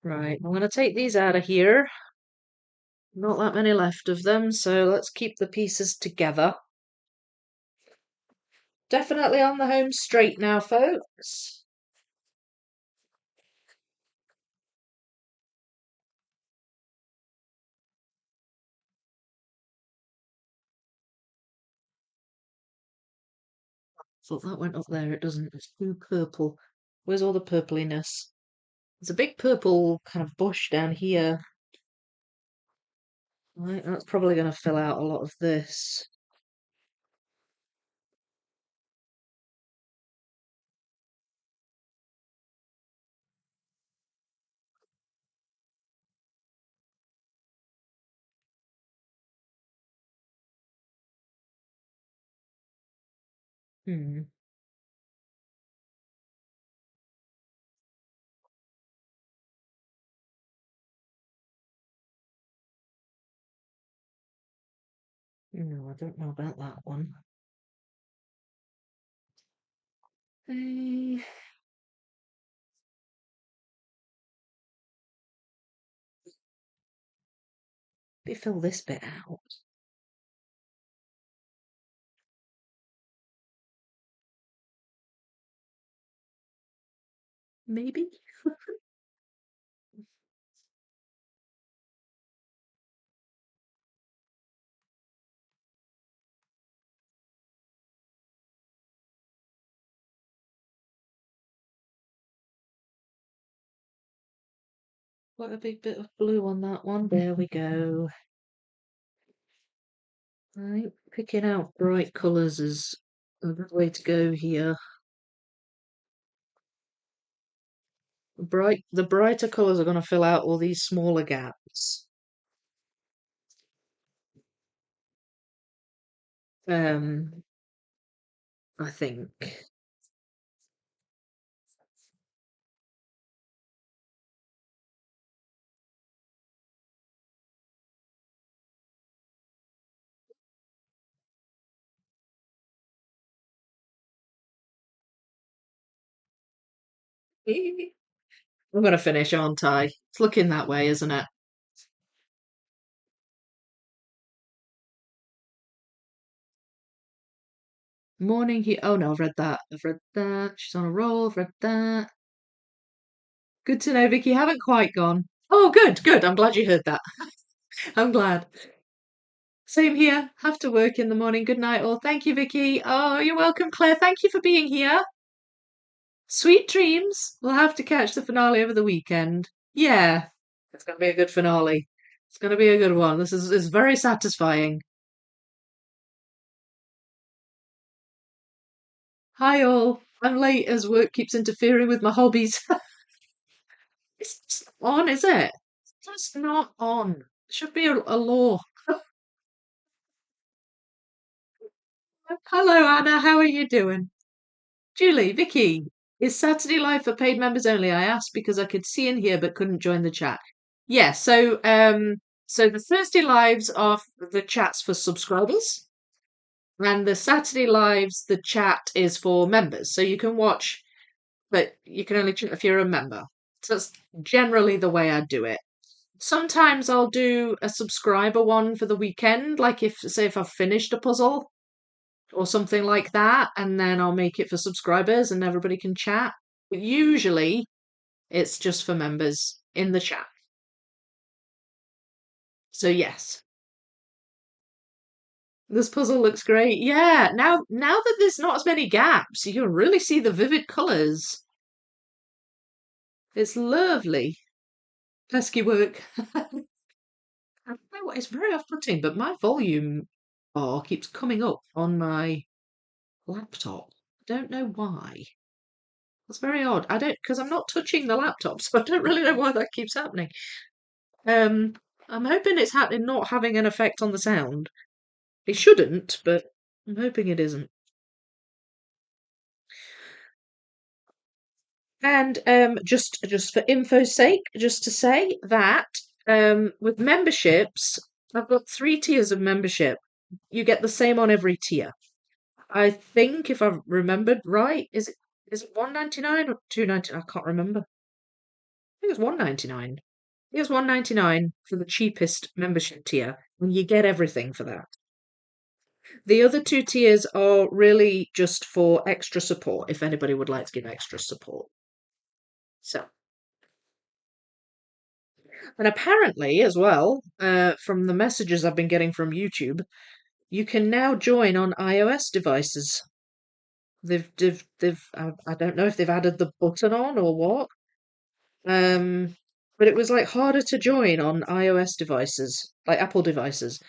[SPEAKER 1] Right, I'm going to take these out of here. Not that many left of them, so let's keep the pieces together. Definitely on the home straight now, folks. Thought that went up there, it doesn't. It's too purple. Where's all the purpliness? There's a big purple kind of bush down here. Right, that's probably going to fill out a lot of this. Hmm. No, I don't know about that one. Hey, maybe fill this bit out. Maybe? Quite a big bit of blue on that one. There we go. Right, picking out bright colours is a good way to go here. The brighter colours are going to fill out all these smaller gaps. Um, I think. I'm going to finish, aren't I? It's looking that way, isn't it? Morning here. Oh no, I've read that. I've read that. She's on a roll. I've read that. Good to know, Vicky. Haven't quite gone. Oh, good, good. I'm glad you heard that. I'm glad. Same here. Have to work in the morning. Good night, all. Thank you, Vicky. Oh, you're welcome, Claire. Thank you for being here. Sweet dreams. We'll have to catch the finale over the weekend. Yeah, it's going to be a good finale. It's going to be a good one. This is very satisfying. Hi, all. I'm late as work keeps interfering with my hobbies. It's just not on, is it? It's just not on. Should be a law. Hello, Anna. How are you doing? Julie, Vicky, is Saturday Live for paid members only? I asked because I could see and hear but couldn't join the chat. Yeah, so the Thursday lives are the chats for subscribers, and the Saturday lives, the chat is for members. So you can watch, but you can only chat if you're a member. So that's generally the way I do it. Sometimes I'll do a subscriber one for the weekend, like if, say, if I've finished a puzzle or something like that, and then I'll make it for subscribers and everybody can chat. But usually it's just for members in the chat. So yes, this puzzle looks great. Yeah, now that there's not as many gaps, you can really see the vivid colours. It's lovely. Pesky work. I don't know what, it's very off-putting, but my volume bar keeps coming up on my laptop. I don't know why. That's very odd. I don't, because I'm not touching the laptop, so I don't really know why that keeps happening. Um, I'm hoping it's not having an effect on the sound. It shouldn't, but I'm hoping it isn't. And just for info's sake, just to say that with memberships, I've got 3 tiers of membership. You get the same on every tier. I think if I've remembered right, is it 199 or 299? I can't remember. I think it's 199. It was 199 for the cheapest membership tier, and you get everything for that. The other 2 tiers are really just for extra support, if anybody would like to give extra support. So, and apparently as well, from the messages I've been getting from YouTube, you can now join on iOS devices. I don't know if they've added the button on or what. Um, but it was like harder to join on iOS devices, like Apple devices.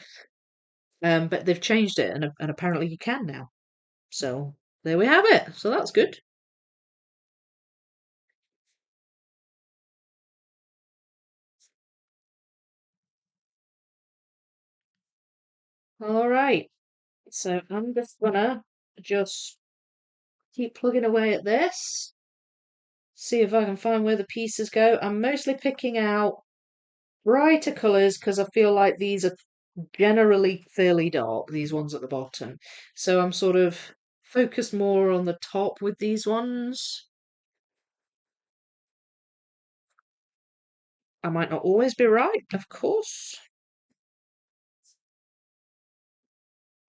[SPEAKER 1] But they've changed it, and apparently you can now. So there we have it. So that's good. All right. So I'm just gonna just keep plugging away at this, see if I can find where the pieces go. I'm mostly picking out brighter colours because I feel like these are generally fairly dark, these ones at the bottom. So I'm sort of focused more on the top with these ones. I might not always be right, of course.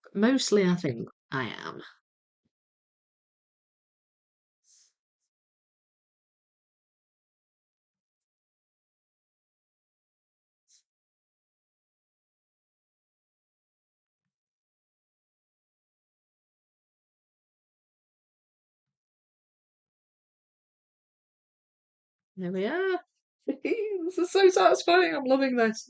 [SPEAKER 1] But mostly I think I am. There we are. This is so satisfying. I'm loving this.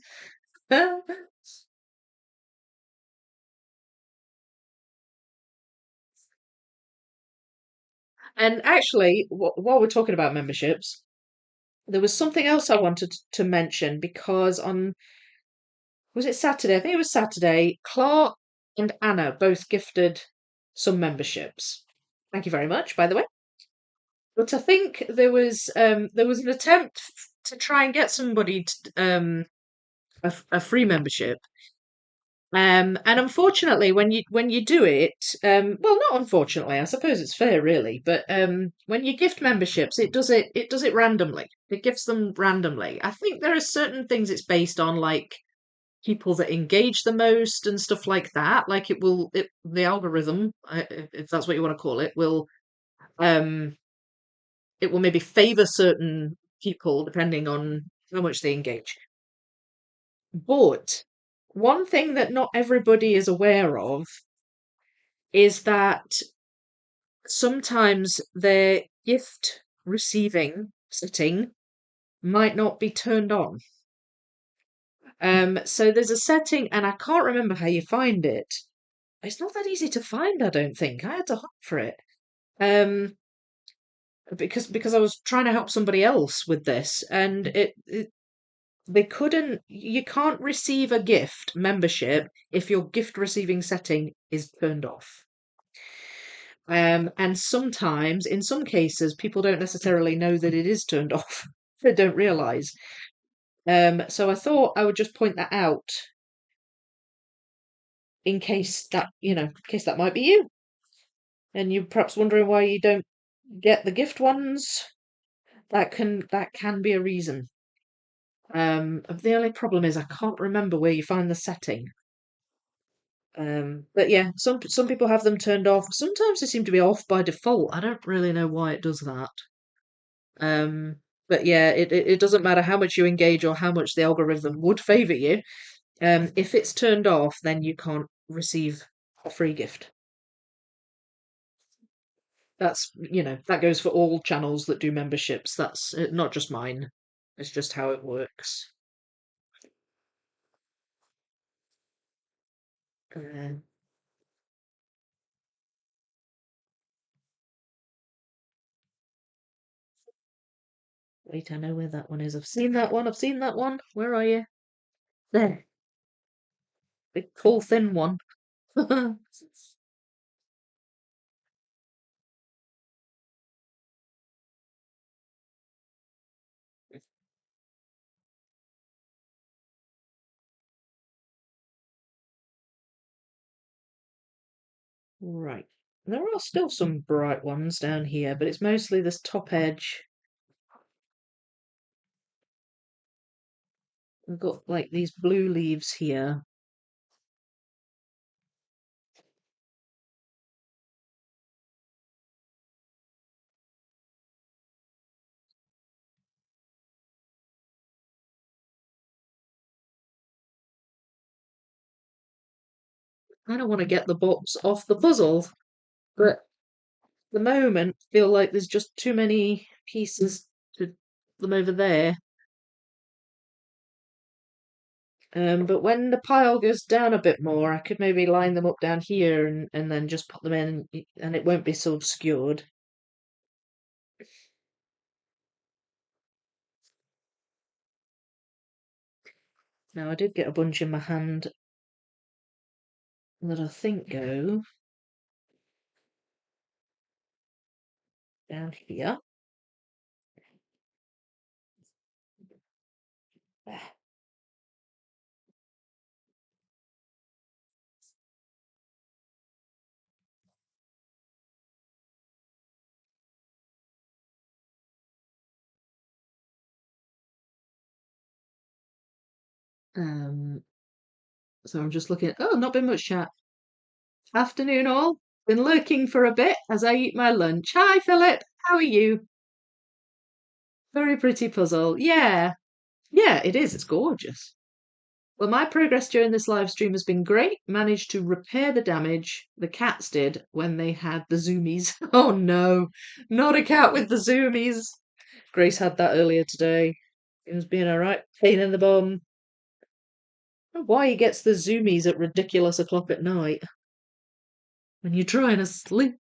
[SPEAKER 1] And actually, while we're talking about memberships, there was something else I wanted to mention because on, was it Saturday? I think it was Saturday. Clark and Anna both gifted some memberships. Thank you very much, by the way. But I think there was an attempt to try and get somebody a free membership. And unfortunately, when you do it, well, not unfortunately, I suppose it's fair, really. But when you gift memberships, it does it randomly. It gives them randomly. I think there are certain things it's based on, like people that engage the most and stuff like that. Like the algorithm, if that's what you want to call um, it will maybe favor certain people depending on how much they engage. But one thing that not everybody is aware of is that sometimes their gift receiving setting might not be turned on. So there's a setting, and I can't remember how you find it. It's not that easy to find, I don't think. I had to hunt for it. Um, because I was trying to help somebody else with this, and they couldn't. You can't receive a gift membership if your gift receiving setting is turned off. And sometimes, in some cases, people don't necessarily know that it is turned off. They don't realize. So I thought I would just point that out in case that might be you, and you're perhaps wondering why you don't get the gift ones. That can be a reason. The only problem is I can't remember where you find the setting. But yeah, some people have them turned off. Sometimes they seem to be off by default. I don't really know why it does that. Um, but yeah, it doesn't matter how much you engage or how much the algorithm would favor you. If it's turned off, then you can't receive a free gift. That goes for all channels that do memberships. That's not just mine. It's just how it works. Uh, Wait, I know where that one is. I've seen that one. I've seen that one. Where are you? There. Big, tall, thin one. Right. There are still some bright ones down here, but it's mostly this top edge. We've got like these blue leaves here. I don't want to get the box off the puzzle, but at the moment feel like there's just too many pieces to them over there. But when the pile goes down a bit more, I could maybe line them up down here and then just put them in, and it won't be so obscured. Now, I did get a bunch in my hand that I think go down here. There. Um, so I'm just looking. Oh, not been much chat. Afternoon, all. Been lurking for a bit as I eat my lunch. Hi, Philip. How are you? Very pretty puzzle. Yeah. Yeah, it is. It's gorgeous. Well, my progress during this live stream has been great. Managed to repair the damage the cats did when they had the zoomies. Oh no, not a cat with the zoomies. Grace had that earlier today. It was being a right pain in the bum. I don't know why he gets the zoomies at ridiculous o'clock at night when you're trying to sleep.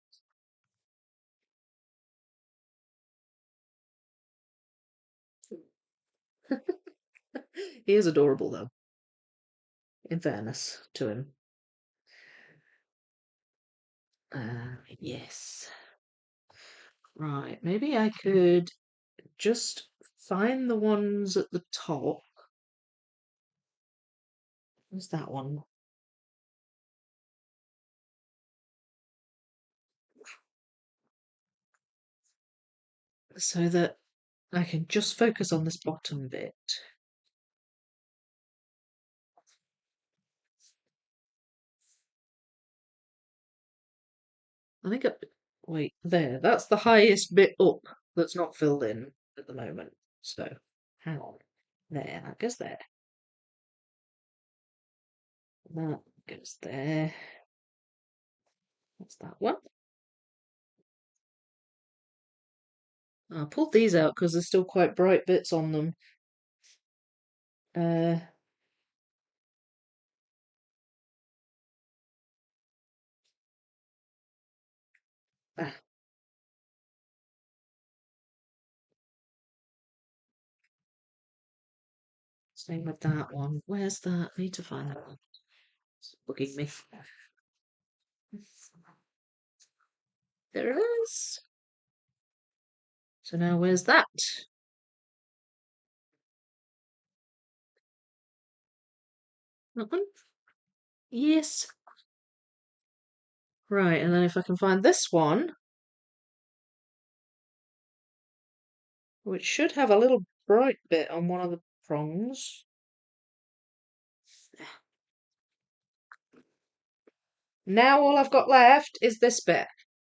[SPEAKER 1] He is adorable though, in fairness to him. Yes. Right, maybe I could just find the ones at the top. Where's that one? So that I can just focus on this bottom bit. I think wait, there. That's the highest bit up that's not filled in at the moment. So, hang on. There, that goes there. That goes there. That's that one. I pulled these out because there's still quite bright bits on them. Uh, ah, Same with that one. Where's that? I need to find that one. It's bugging me. There it is. So now where's that? That one? Yes. Right, and then if I can find this one, which should have a little bright bit on one of the prongs. Now all I've got left is this bit.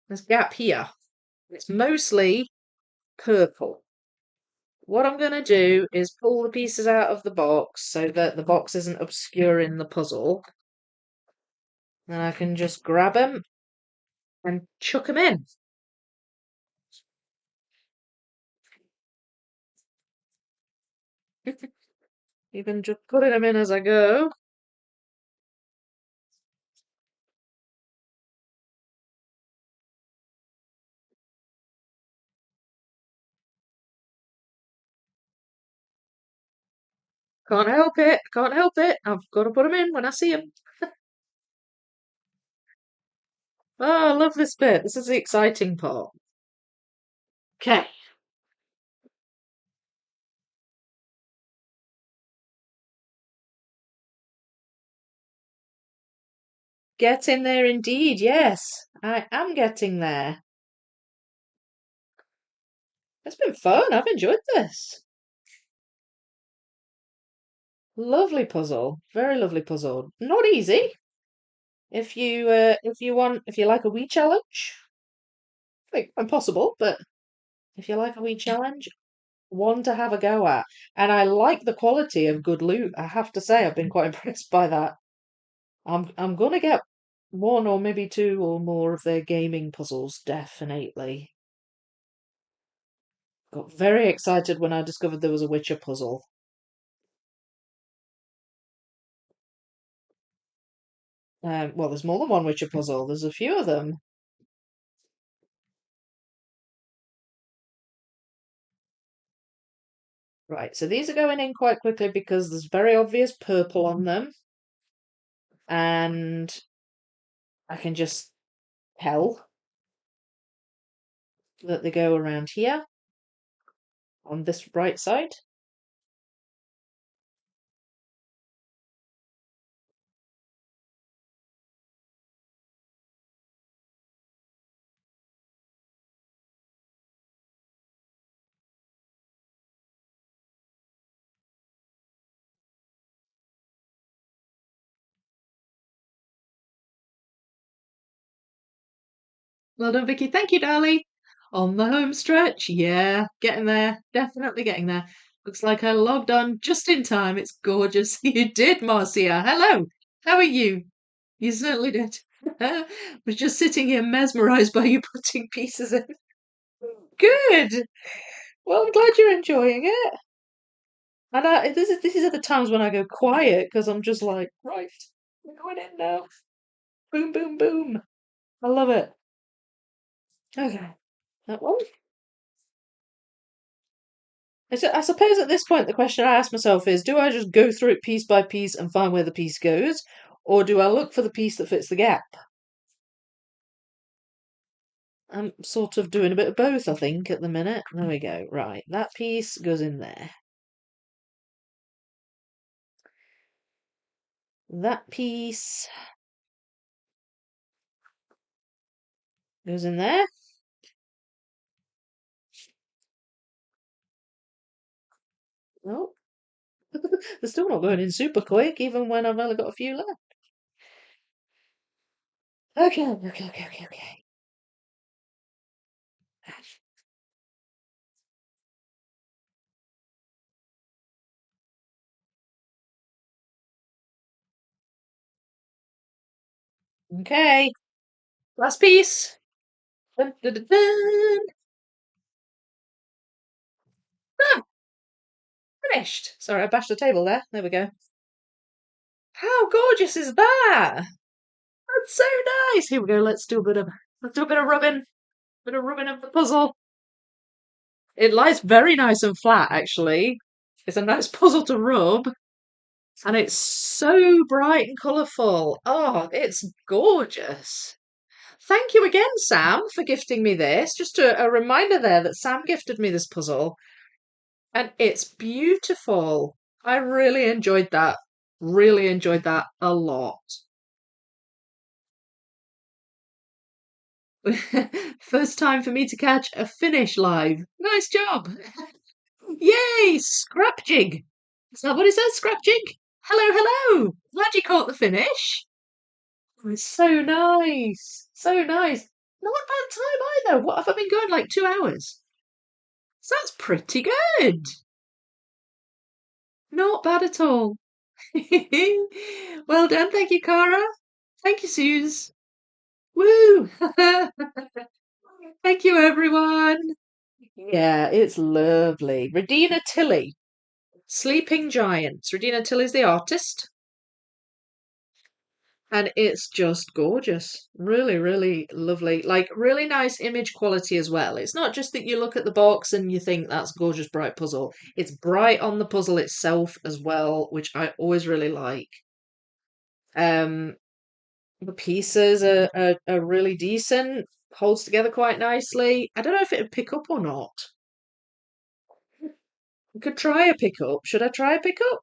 [SPEAKER 1] This gap here. It's mostly purple. What I'm going to do is pull the pieces out of the box so that the box isn't obscuring the puzzle. Then I can just grab them and chuck them in. Even just putting them in as I go. Can't help it. Can't help it. I've got to put them in when I see them. Oh, I love this bit. This is the exciting part. Okay. Getting there indeed. Yes, I am getting there. It's been fun. I've enjoyed this. Lovely puzzle. Very lovely puzzle. Not easy. If you like a wee challenge, like impossible, but if you like a wee challenge, one to have a go at. And I like the quality of good loot. I have to say, I've been quite impressed by that. I'm gonna get one or maybe two or more of their gaming puzzles, definitely. Got very excited when I discovered there was a Witcher puzzle. Well, there's more than one Witcher puzzle. There's a few of them. Right, so these are going in quite quickly because there's very obvious purple on them, and I can just tell that they go around here on this right side. Well done, Vicky. Thank you, Darlie. On the home stretch. Yeah, getting there. Definitely getting there. Looks like I logged on just in time. It's gorgeous. You did, Marcia. Hello. How are you? You certainly did. Was just sitting here mesmerized by you putting pieces in. Good. Well, I'm glad you're enjoying it. And this is at the times when I go quiet because I'm just like, right, we're going in now. Boom, boom, boom. I love it. Okay, that one. I suppose at this point the question I ask myself is, do I just go through it piece by piece and find where the piece goes, or do I look for the piece that fits the gap? I'm sort of doing a bit of both, I think, at the minute. There we go. Right, that piece goes in there. That piece goes in there. Oh, they're still not going in super quick, even when I've only got a few left. Okay, okay, okay, okay, okay. Okay, last piece. Dun, dun, dun, dun. Ah, finished. Sorry, I bashed the table there. There we go. How gorgeous is that? That's so nice. Here we go. Let's do a bit of rubbing. Bit of rubbing of the puzzle. It lies very nice and flat, actually. It's a nice puzzle to rub, and it's so bright and colourful. Oh, it's gorgeous. Thank you again, Sam, for gifting me this. Just a reminder there that Sam gifted me this puzzle, and it's beautiful. I really enjoyed that. Really enjoyed that a lot. First time for me to catch a finish live. Nice job. Yay, scrap jig. Is that what it says? Scrap jig? Hello, hello. Glad you caught the finish. Oh, it's so nice. So nice. Not a bad time either. What have I been going like 2 hours? So that's pretty good. Not bad at all. Well done. Thank you, Cara. Thank you, Suze. Woo! Thank you, everyone. Yeah, it's lovely. Radina Tilly, Sleeping Giants. Radina Tilly's the artist. And it's just gorgeous. Really, really lovely. Like, really nice image quality as well. It's not just that you look at the box and you think that's gorgeous, bright puzzle. It's bright on the puzzle itself as well, which I always really like. Um, the pieces are really decent, holds together quite nicely. I don't know if it'd pick up or not. I could try a pickup. Should I try a pickup?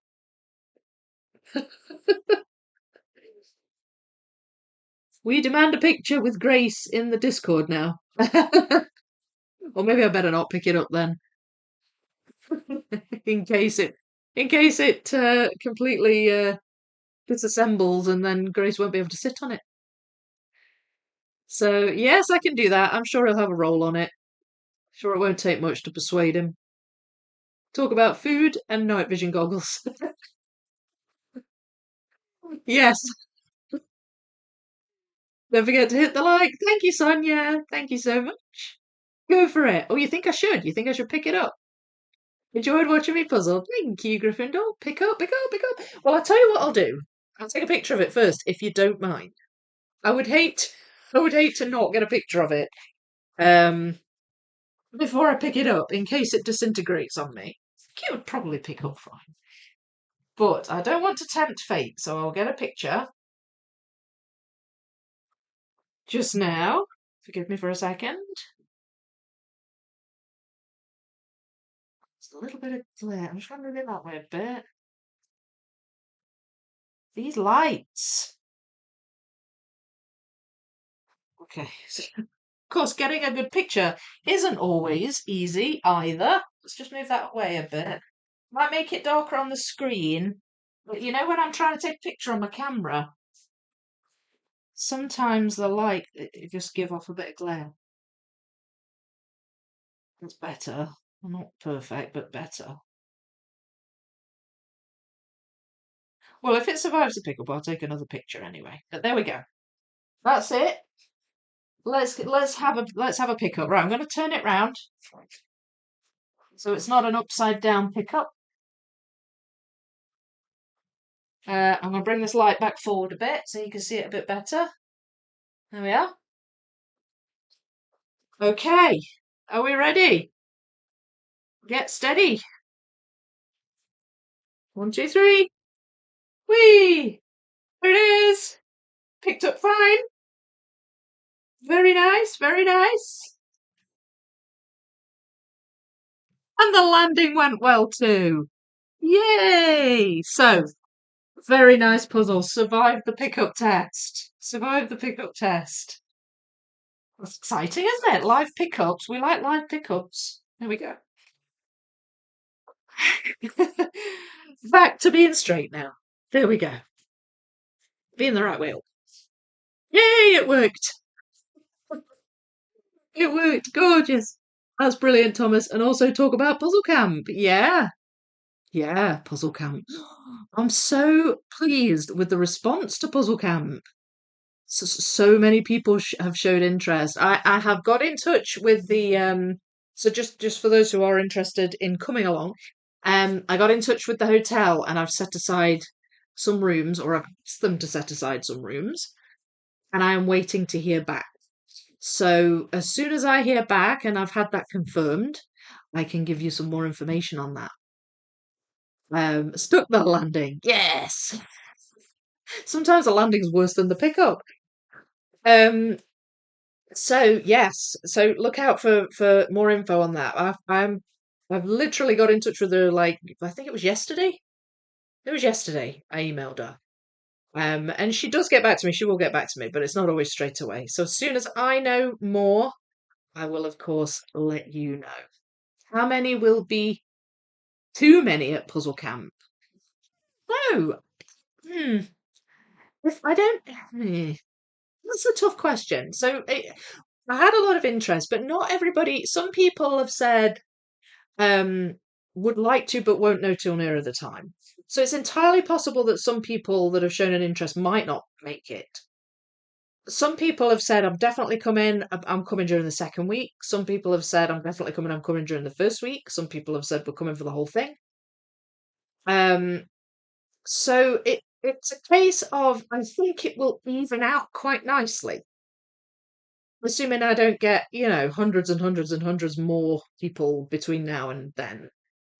[SPEAKER 1] We demand a picture with Grace in the Discord now. Or maybe I better not pick it up then, in case it completely disassembles and then Grace won't be able to sit on it. So yes, I can do that. I'm sure he'll have a roll on it. Sure, it won't take much to persuade him. Talk about food and night vision goggles. Yes, don't forget to hit the like. Thank you, Sonia. Thank you so much. Go for it. Oh, you think I should? You think I should pick it up? Enjoyed watching me puzzle. Thank you, Gryffindor. Pick up, pick up, pick up. Well, I'll tell you what I'll do. I'll take a picture of it first, if you don't mind. I would hate, I would hate to not get a picture of it um, before I pick it up, in case it disintegrates on me. It would probably pick up fine. But I don't want to tempt fate, so I'll get a picture just now. Forgive me for a second. It's a little bit of glare. I'm just going to move it that way a bit. These lights. Okay. Of course, getting a good picture isn't always easy either. Let's just move that away a bit. Might make it darker on the screen, but you know when I'm trying to take a picture on my camera, sometimes the light it just give off a bit of glare. It's better. Not perfect, but better. Well, if it survives the pickup, I'll take another picture anyway. But there we go. That's it. Let's have a pickup. Right, I'm going to turn it round so it's not an upside down pickup. I'm going to bring this light back forward a bit so you can see it a bit better. There we are. Okay, are we ready? Get steady. 1, 2, 3. Whee! There it is. Picked up fine. Very nice, very nice. And the landing went well too. Yay! So, very nice puzzle. Survived the pickup test. Survived the pickup test. That's exciting, isn't it? Live pickups. We like live pickups. There we go. Back to being straight now. There we go. Being the right way up. Yay, it worked. It worked. Gorgeous. That's brilliant, Thomas. And also talk about Puzzle Camp. Yeah. Yeah, Puzzle Camp. I'm so pleased with the response to Puzzle Camp. So many people have showed interest. I have got in touch with the so just for those who are interested in coming along, I got in touch with the hotel and I've set aside some rooms, or I've asked them to set aside some rooms, and I am waiting to hear back. So as soon as I hear back and I've had that confirmed, I can give you some more information on that. Stuck the landing. Yes. Sometimes the landing's worse than the pickup. Um, so yes, so look out for more info on that. I've literally got in touch with her like I think it was yesterday. It was yesterday. I emailed her. And she does get back to me. She will get back to me, but it's not always straight away. So as soon as I know more, I will of course let you know. How many will be too many at Puzzle Camp? No. Hmm. If I don't. That's a tough question. So I had a lot of interest, but not everybody. Some people have said um, would like to, but won't know till nearer the time. So it's entirely possible that some people that have shown an interest might not make it. Some people have said, I'm definitely coming, I'm coming during the second week. Some people have said, I'm definitely coming, I'm coming during the first week. Some people have said, we're coming for the whole thing. So it's a case of I think it will even out quite nicely, assuming I don't get, hundreds and hundreds and hundreds more people between now and then.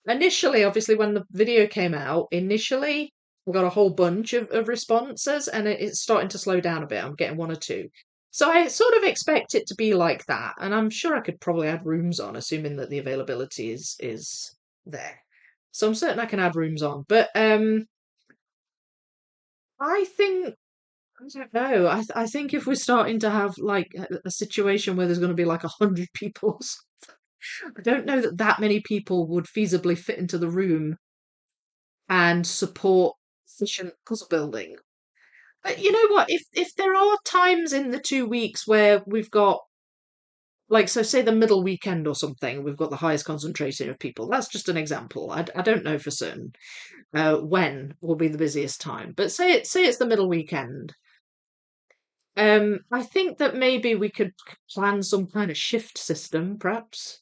[SPEAKER 1] Initially, obviously, when the video came out, initially I got a whole bunch of responses, and it's starting to slow down a bit. I'm getting one or two. So I sort of expect it to be like that, and I'm sure I could probably add rooms on, assuming that the availability is there. So I'm certain I can add rooms on. But I think I don't know. I think if we're starting to have like a situation where there's going to be like 100 people, I don't know that that many people would feasibly fit into the room and support efficient puzzle building. But you know what? If there are times in the 2 weeks where we've got like so say the middle weekend or something, we've got the highest concentration of people. That's just an example. I don't know for certain when will be the busiest time. But say it's the middle weekend. I think that maybe we could plan some kind of shift system, perhaps,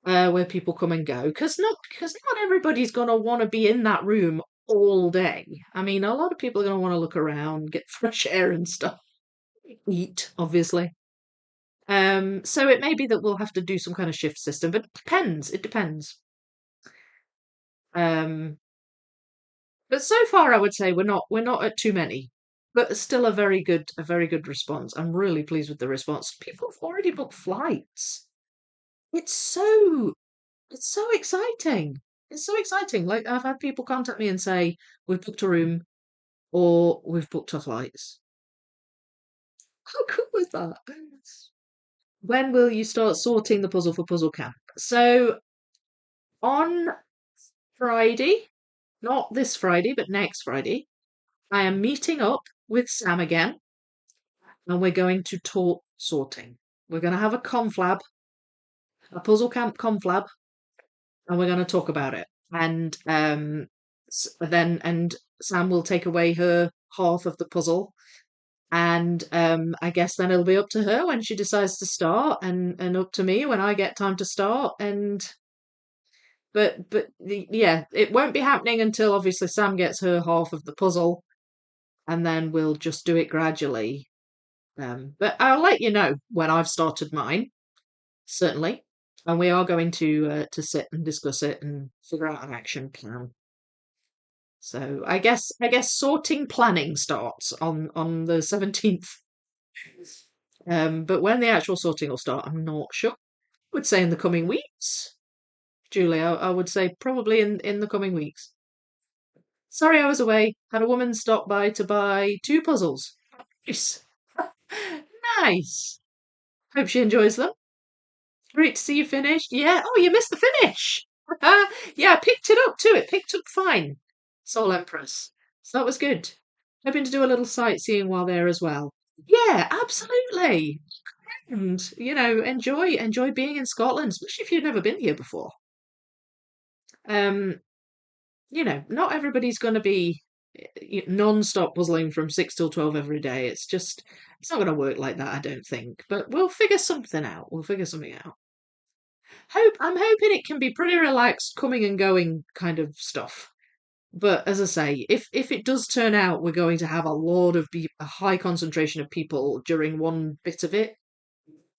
[SPEAKER 1] where people come and go, because not everybody's gonna want to be in that room all day. I mean, a lot of people are gonna want to look around, get fresh air and stuff, eat, obviously. So it may be that we'll have to do some kind of shift system, but it depends. It depends. Um, but so far, I would say we're not at too many, but it's still a very good response. I'm really pleased with the response. People have already booked flights. It's so It's so exciting. It's so exciting. Like I've had people contact me and say, we've booked a room or we've booked our flights. How cool is that? When will you start sorting the puzzle for Puzzle Camp? So on Friday, not this Friday, but next Friday, I am meeting up with Sam again and we're going to talk sorting. We're going to have a Puzzle Camp conflab, and we're going to talk about it. And then Sam will take away her half of the puzzle, and I guess then it'll be up to her when she decides to start, and up to me when I get time to start. And yeah, it won't be happening until obviously Sam gets her half of the puzzle, and then we'll just do it gradually. But I'll let you know when I've started mine, certainly. And we are going to sit and discuss it and figure out an action plan. So I guess sorting planning starts on the 17th. But when the actual sorting will start, I'm not sure. I would say in the coming weeks, Julie. I would say probably in the coming weeks. Sorry, I was away. Had a woman stop by to buy two puzzles. Nice, nice. Hope she enjoys them. Great to see you finished. Yeah. Oh, you missed the finish. Yeah, I picked it up too. It picked up fine. Soul Empress. So that was good. Hoping to do a little sightseeing while there as well. Yeah, absolutely. And enjoy being in Scotland, especially if you've never been here before. Um, not everybody's going to be non-stop puzzling from 6 till 12 every day. It's not going to work like that, I don't think. But we'll figure something out. We'll figure something out. I'm hoping it can be pretty relaxed, coming and going kind of stuff. But as I say, if it does turn out we're going to have a high concentration of people during one bit of it,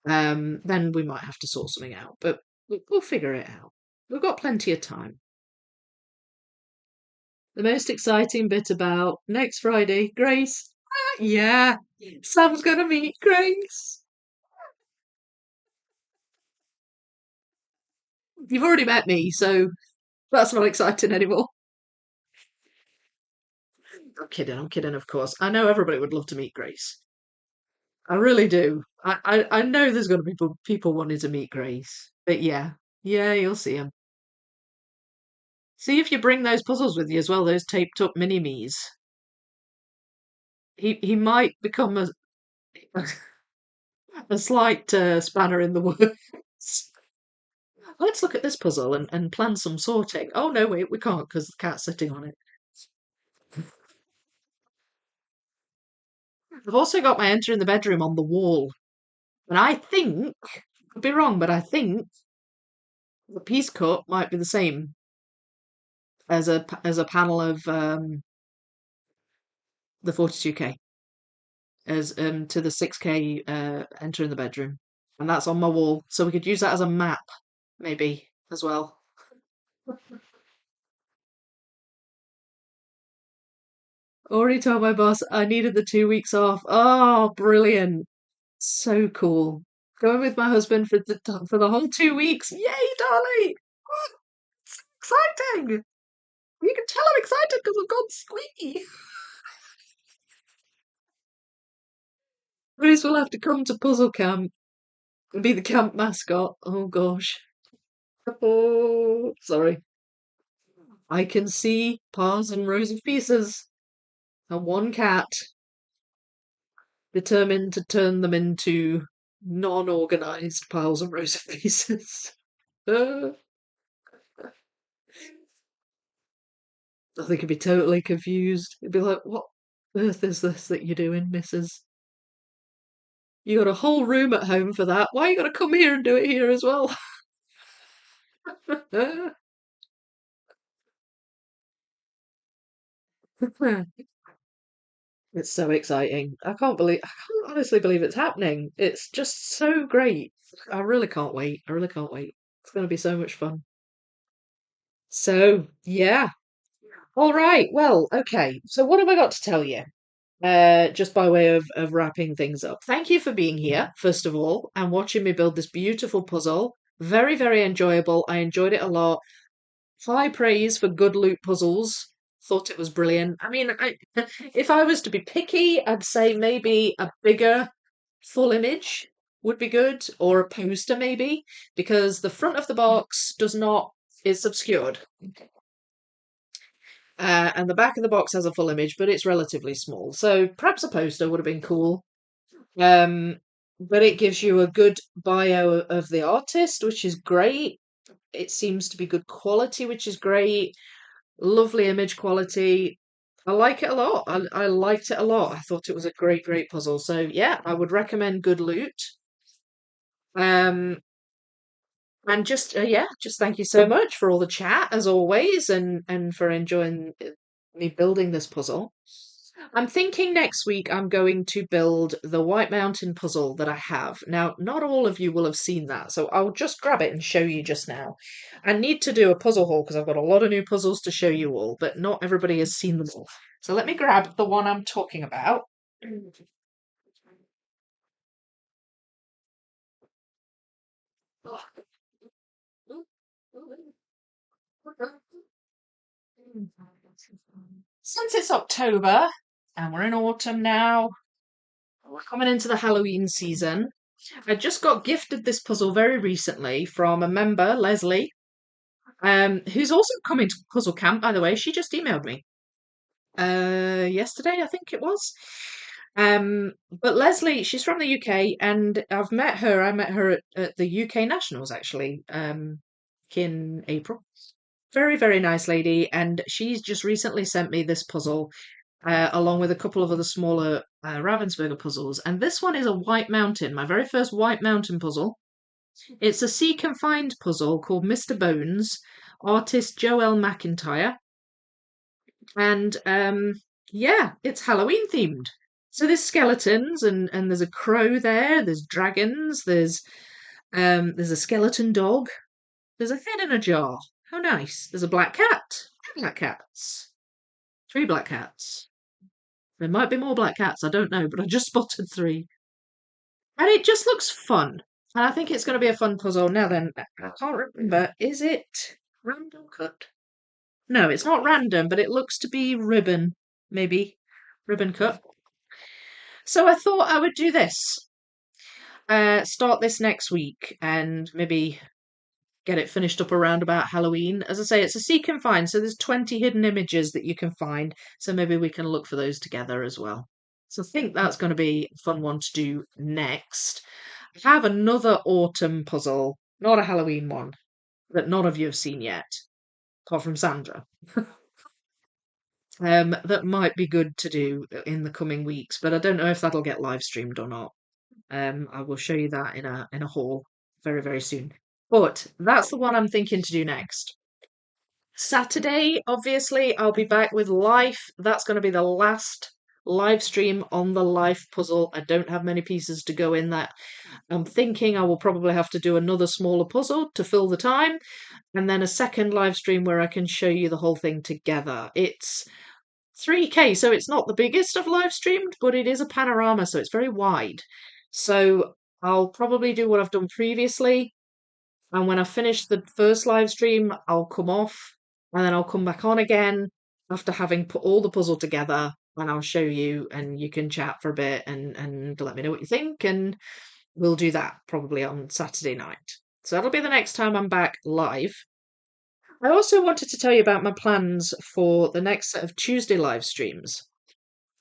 [SPEAKER 1] then we might have to sort something out. But we'll figure it out. We've got plenty of time. The most exciting bit about next Friday, Grace. Yeah, Sam's gonna meet Grace. You've already met me, so that's not exciting anymore. I'm kidding, of course. I know everybody would love to meet Grace. I really do. I know there's going to be people wanting to meet Grace. But yeah, yeah, you'll see him. See if you bring those puzzles with you as well, those taped up mini-me's. He might become a slight spanner in the works. Let's look at this puzzle and plan some sorting. Oh no, wait, we can't because the cat's sitting on it. I've also got my enter in the bedroom on the wall. And I think, could be wrong, but I think the piece cut might be the same as a panel of the 42K as to the 6K entering the bedroom. And that's on my wall. So we could use that as a map, maybe, as well. Already told my boss I needed the 2 weeks off. Oh, brilliant. So cool. Going with my husband for the whole 2 weeks. Yay, darling! Oh, exciting! You can tell I'm excited because I've gone squeaky. Grace will have to come to puzzle camp and be the camp mascot. Oh gosh. Oh, sorry. I can see piles and rows of pieces, and one cat determined to turn them into non-organized piles and rows of pieces. I think he'd be totally confused. He'd be like, "What earth is this that you're doing, Mrs.? You got a whole room at home for that. Why you got to come here and do it here as well?" It's so exciting. I can't honestly believe it's happening. It's just so great. I really can't wait. I really can't wait. It's going to be so much fun. So, yeah. All right. Well, okay. So what have I got to tell you? Just by way of wrapping things up. Thank you for being here, first of all, and watching me build this beautiful puzzle. Very, very enjoyable. I enjoyed it a lot. High praise for good loot puzzles. Thought it was brilliant. I mean, if I was to be picky, I'd say maybe a bigger full image would be good, or a poster maybe, because the front of the box does not is obscured, and the back of the box has a full image, but it's relatively small. So perhaps a poster would have been cool. Um, but it gives you a good bio of the artist, which is great. It seems to be good quality, which is great. Lovely image quality. I like it a lot. I liked it a lot. I thought it was a great, great puzzle. So yeah, I would recommend Good Loot. Um, and just yeah, just thank you so much for all the chat as always, and for enjoying me building this puzzle. I'm thinking next week I'm going to build the White Mountain puzzle that I have. Now, not all of you will have seen that, so I'll just grab it and show you just now. I need to do a puzzle haul because I've got a lot of new puzzles to show you all, but not everybody has seen them all. So let me grab the one I'm talking about. Since it's October and we're in autumn now, we're coming into the Halloween season. I just got gifted this puzzle very recently from a member, Leslie, who's also coming to Puzzle Camp, by the way. She just emailed me yesterday, I think it was. But Leslie, she's from the UK, and I've met her. I met her at the UK Nationals actually, in April. Very, very nice lady, and she's just recently sent me this puzzle, along with a couple of other smaller Ravensburger puzzles. And this one is a White Mountain, my very first White Mountain puzzle. It's a sea confined puzzle called Mr. Bones, artist Joel McIntyre. And yeah, it's Halloween themed. So there's skeletons and there's a crow there, there's dragons, there's a skeleton dog, there's a head in a jar. How nice. There's a black cat. Two black cats. Three black cats. There might be more black cats, I don't know, but I just spotted three. And it just looks fun. And I think it's going to be a fun puzzle. Now then, I can't remember. Is it random cut? No, it's not random, but it looks to be ribbon, maybe. Ribbon cut. So I thought I would do this. Start this next week and maybe get it finished up around about Halloween. As I say, it's a seek and find, so there's 20 hidden images that you can find. So maybe we can look for those together as well. So I think that's going to be a fun one to do next. I have another autumn puzzle, not a Halloween one, that none of you have seen yet, apart from Sandra. That might be good to do in the coming weeks, but I don't know if that'll get live streamed or not. I will show you that in a haul very, very soon. But that's the one I'm thinking to do next. Saturday, obviously, I'll be back with Life. That's going to be the last live stream on the life puzzle. I don't have many pieces to go in that. I'm thinking I will probably have to do another smaller puzzle to fill the time, and then a second live stream where I can show you the whole thing together. It's 3K, so it's not the biggest I've live streamed, but it is a panorama, so it's very wide. So I'll probably do what I've done previously, and when I finish the first live stream, I'll come off, and then I'll come back on again after having put all the puzzle together, and I'll show you, and you can chat for a bit and let me know what you think, and we'll do that probably on Saturday night. So that'll be the next time I'm back live. I also wanted to tell you about my plans for the next set of Tuesday live streams.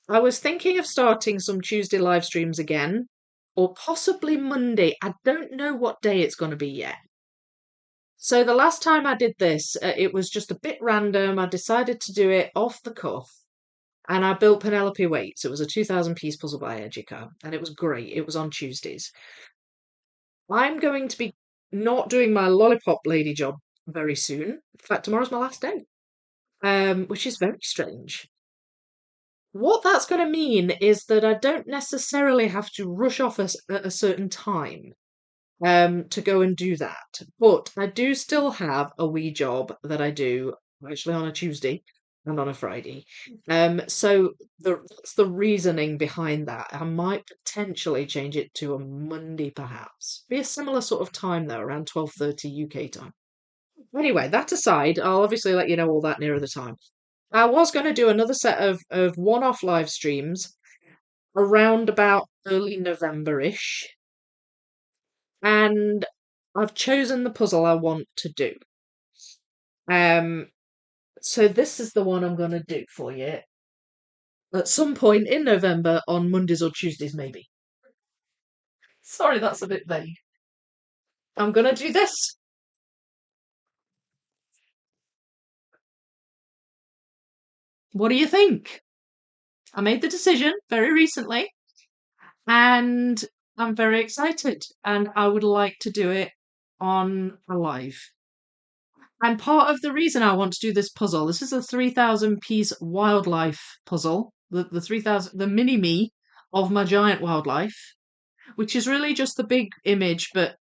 [SPEAKER 1] I was thinking of starting some Tuesday live streams again, or possibly Monday. I don't know what day it's going to be yet. So the last time I did this, it was just a bit random. I decided to do it off the cuff, and I built Penelope Waits. It was a 2,000 piece puzzle by Educa, and it was great. It was on Tuesdays. I'm going to be not doing my lollipop lady job very soon. In fact, tomorrow's my last day, which is very strange. What that's going to mean is that I don't necessarily have to rush off at a certain time to go and do that. But I do still have a wee job that I do actually on a Tuesday and on a Friday. So that's the reasoning behind that. I might potentially change it to a Monday, perhaps. Be a similar sort of time though, around 12:30 UK time. Anyway, that aside, I'll obviously let you know all that nearer the time. I was going to do another set of one-off live streams around about early November-ish, and I've chosen the puzzle I want to do. So this is the one I'm going to do for you at some point in November on Mondays or Tuesdays, maybe. Sorry, that's a bit vague. I'm going to do this. What do you think? I made the decision very recently, and I'm very excited, and I would like to do it on a live. And part of the reason I want to do this puzzle, this is a 3,000 piece wildlife puzzle, the 3,000, the mini me of my giant wildlife, which is really just the big image, but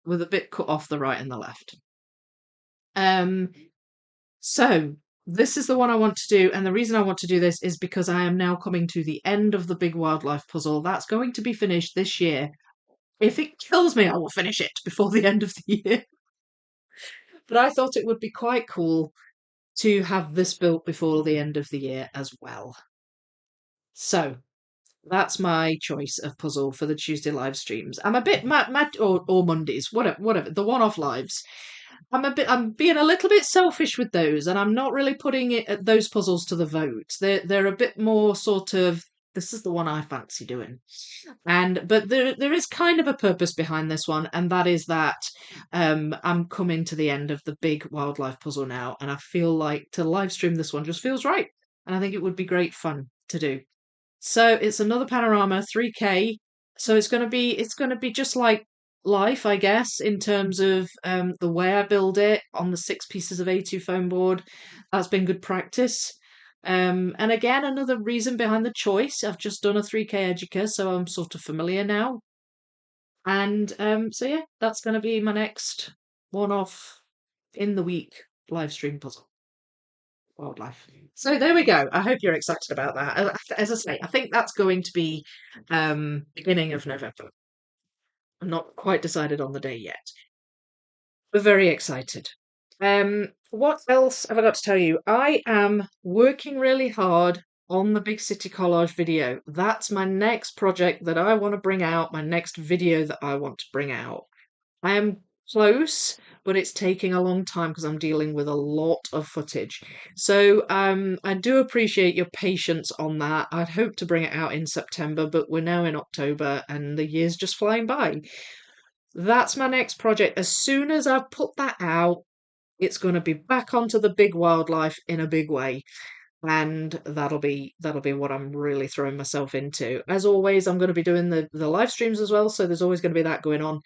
[SPEAKER 1] with a bit cut off the right and the left. Um, so this is the one I want to do, and the reason I want to do this is because I am now coming to the end of the big wildlife puzzle. That's going to be finished this year. If it kills me, I will finish it before the end of the year. But I thought it would be quite cool to have this built before the end of the year as well. So that's my choice of puzzle for the Tuesday live streams. I'm a bit mad or Mondays, whatever, the one-off lives. I'm being a little bit selfish with those, and I'm not really putting those puzzles to the vote. They're a bit more sort of, this is the one I fancy doing. But there is kind of a purpose behind this one, and that is that I'm coming to the end of the big wildlife puzzle now, and I feel like to live stream this one just feels right, and I think it would be great fun to do. So it's another panorama, 3K. So it's gonna be just like life, I guess, in terms of the way I build it on the 6 pieces of A2 foam board. That's been good practice. And again, another reason behind the choice. I've just done a 3K Educa, so I'm sort of familiar now. And so yeah, that's going to be my next one-off in the week live stream puzzle. Wildlife. So there we go. I hope you're excited about that. As I say, I think that's going to be beginning of November. I'm not quite decided on the day yet. We're very excited. What else have I got to tell you? I am working really hard on the Big City Collage video. That's my next project that I want to bring out, my next video that I want to bring out. I am close, but it's taking a long time because I'm dealing with a lot of footage. So I do appreciate your patience on that. I'd hoped to bring it out in September, but we're now in October and the year's just flying by. That's my next project. As soon as I've put that out, it's going to be back onto the big wildlife in a big way. And that'll be what I'm really throwing myself into. As always, I'm going to be doing the live streams as well, so there's always going to be that going on.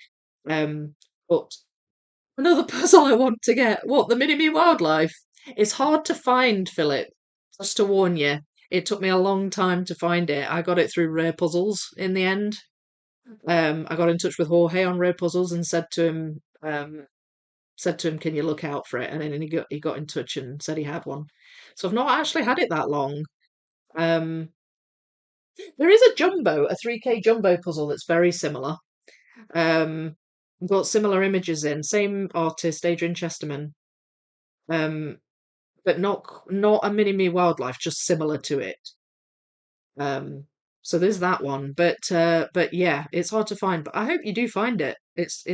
[SPEAKER 1] But another puzzle I want to get, what, the mini me wildlife? It's hard to find, Philip, just to warn you. It took me a long time to find it. I got it through Rare Puzzles in the end. I got in touch with Jorge on Rare Puzzles and said to him, "Can you look out for it?" And then he got in touch and said he had one. So I've not actually had it that long. Um, there is a 3K jumbo puzzle that's very similar. Um, got similar images in, same artist, Adrian Chesterman. Um, but not a mini me wildlife, just similar to it. Um, so there's that one. But yeah, it's hard to find. But I hope you do find it. It's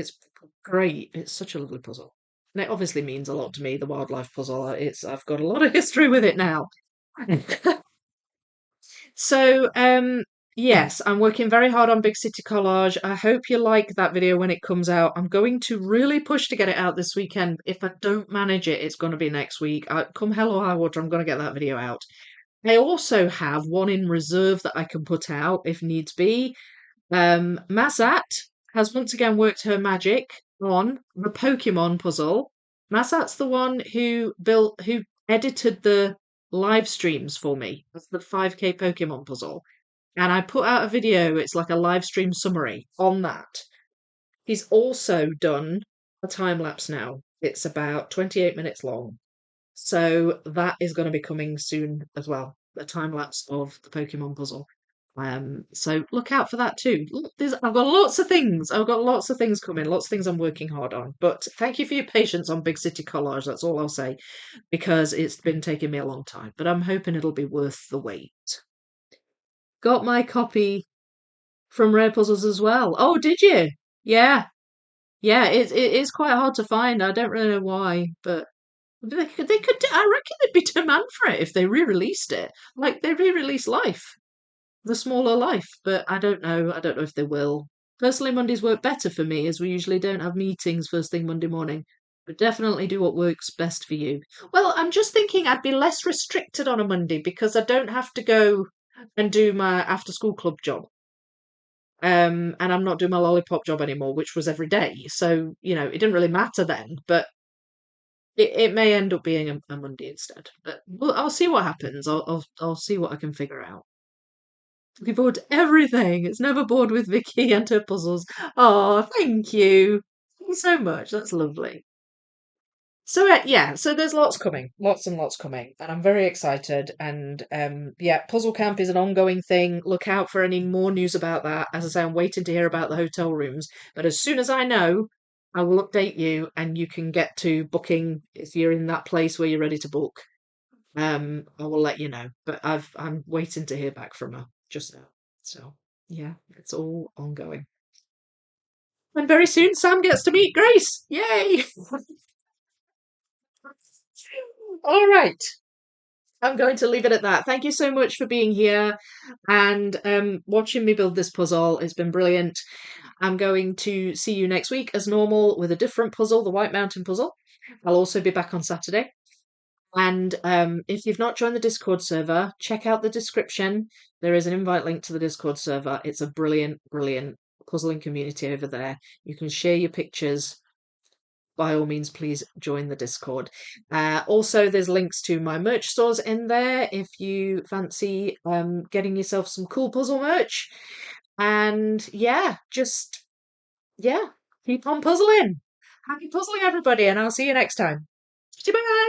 [SPEAKER 1] great. It's such a lovely puzzle. And it obviously means a lot to me, the wildlife puzzle. I've got a lot of history with it now. So, yes, I'm working very hard on Big City Collage. I hope you like that video when it comes out. I'm going to really push to get it out this weekend. If I don't manage it, it's going to be next week. Come hell or high water, I'm going to get that video out. I also have one in reserve that I can put out if needs be. Mazat has once again worked her magic on the Pokemon puzzle. Mazat's the one who edited the live streams for me. That's the 5K Pokemon puzzle. And I put out a video, it's like a live stream summary on that. He's also done a time lapse now. It's about 28 minutes long. So that is going to be coming soon as well. The time lapse of the Pokemon puzzle. So look out for that too. I've got lots of things. I've got lots of things coming, lots of things I'm working hard on. But thank you for your patience on Big City Collage. That's all I'll say, because it's been taking me a long time. But I'm hoping it'll be worth the wait. Got my copy from Rare Puzzles as well. Oh, did you? Yeah, yeah. It is quite hard to find. I don't really know why, but they could. I reckon there'd be demand for it if they re-released it. Like they re-released Life, the smaller Life, but I don't know. I don't know if they will. Personally, Mondays work better for me as we usually don't have meetings first thing Monday morning. But definitely do what works best for you. Well, I'm just thinking I'd be less restricted on a Monday because I don't have to go and do my after school club job. And I'm not doing my lollipop job anymore, which was every day. So, it didn't really matter then, but it may end up being a Monday instead. But I'll see what happens. I'll see what I can figure out. Looking forward to everything. It's never bored with Vicky and her puzzles. Oh, thank you. Thank you so much. That's lovely. So yeah, so there's lots coming, lots and lots coming, and I'm very excited. And yeah, Puzzle Camp is an ongoing thing. Look out for any more news about that. As I say, I'm waiting to hear about the hotel rooms, but as soon as I know, I will update you, and you can get to booking if you're in that place where you're ready to book. I will let you know, but I'm waiting to hear back from her just now. So yeah, it's all ongoing. And very soon, Sam gets to meet Grace. Yay! All right. I'm going to leave it at that. Thank you so much for being here and watching me build this puzzle. It's been brilliant. I'm going to see you next week as normal with a different puzzle, the White Mountain puzzle. I'll also be back on Saturday. And if you've not joined the Discord server, check out the description. There is an invite link to the Discord server. It's a brilliant, brilliant puzzling community over there. You can share your pictures. By all means, please join the Discord. Also, there's links to my merch stores in there if you fancy getting yourself some cool puzzle merch. And yeah, yeah, keep on puzzling. Happy puzzling, everybody, and I'll see you next time. Bye.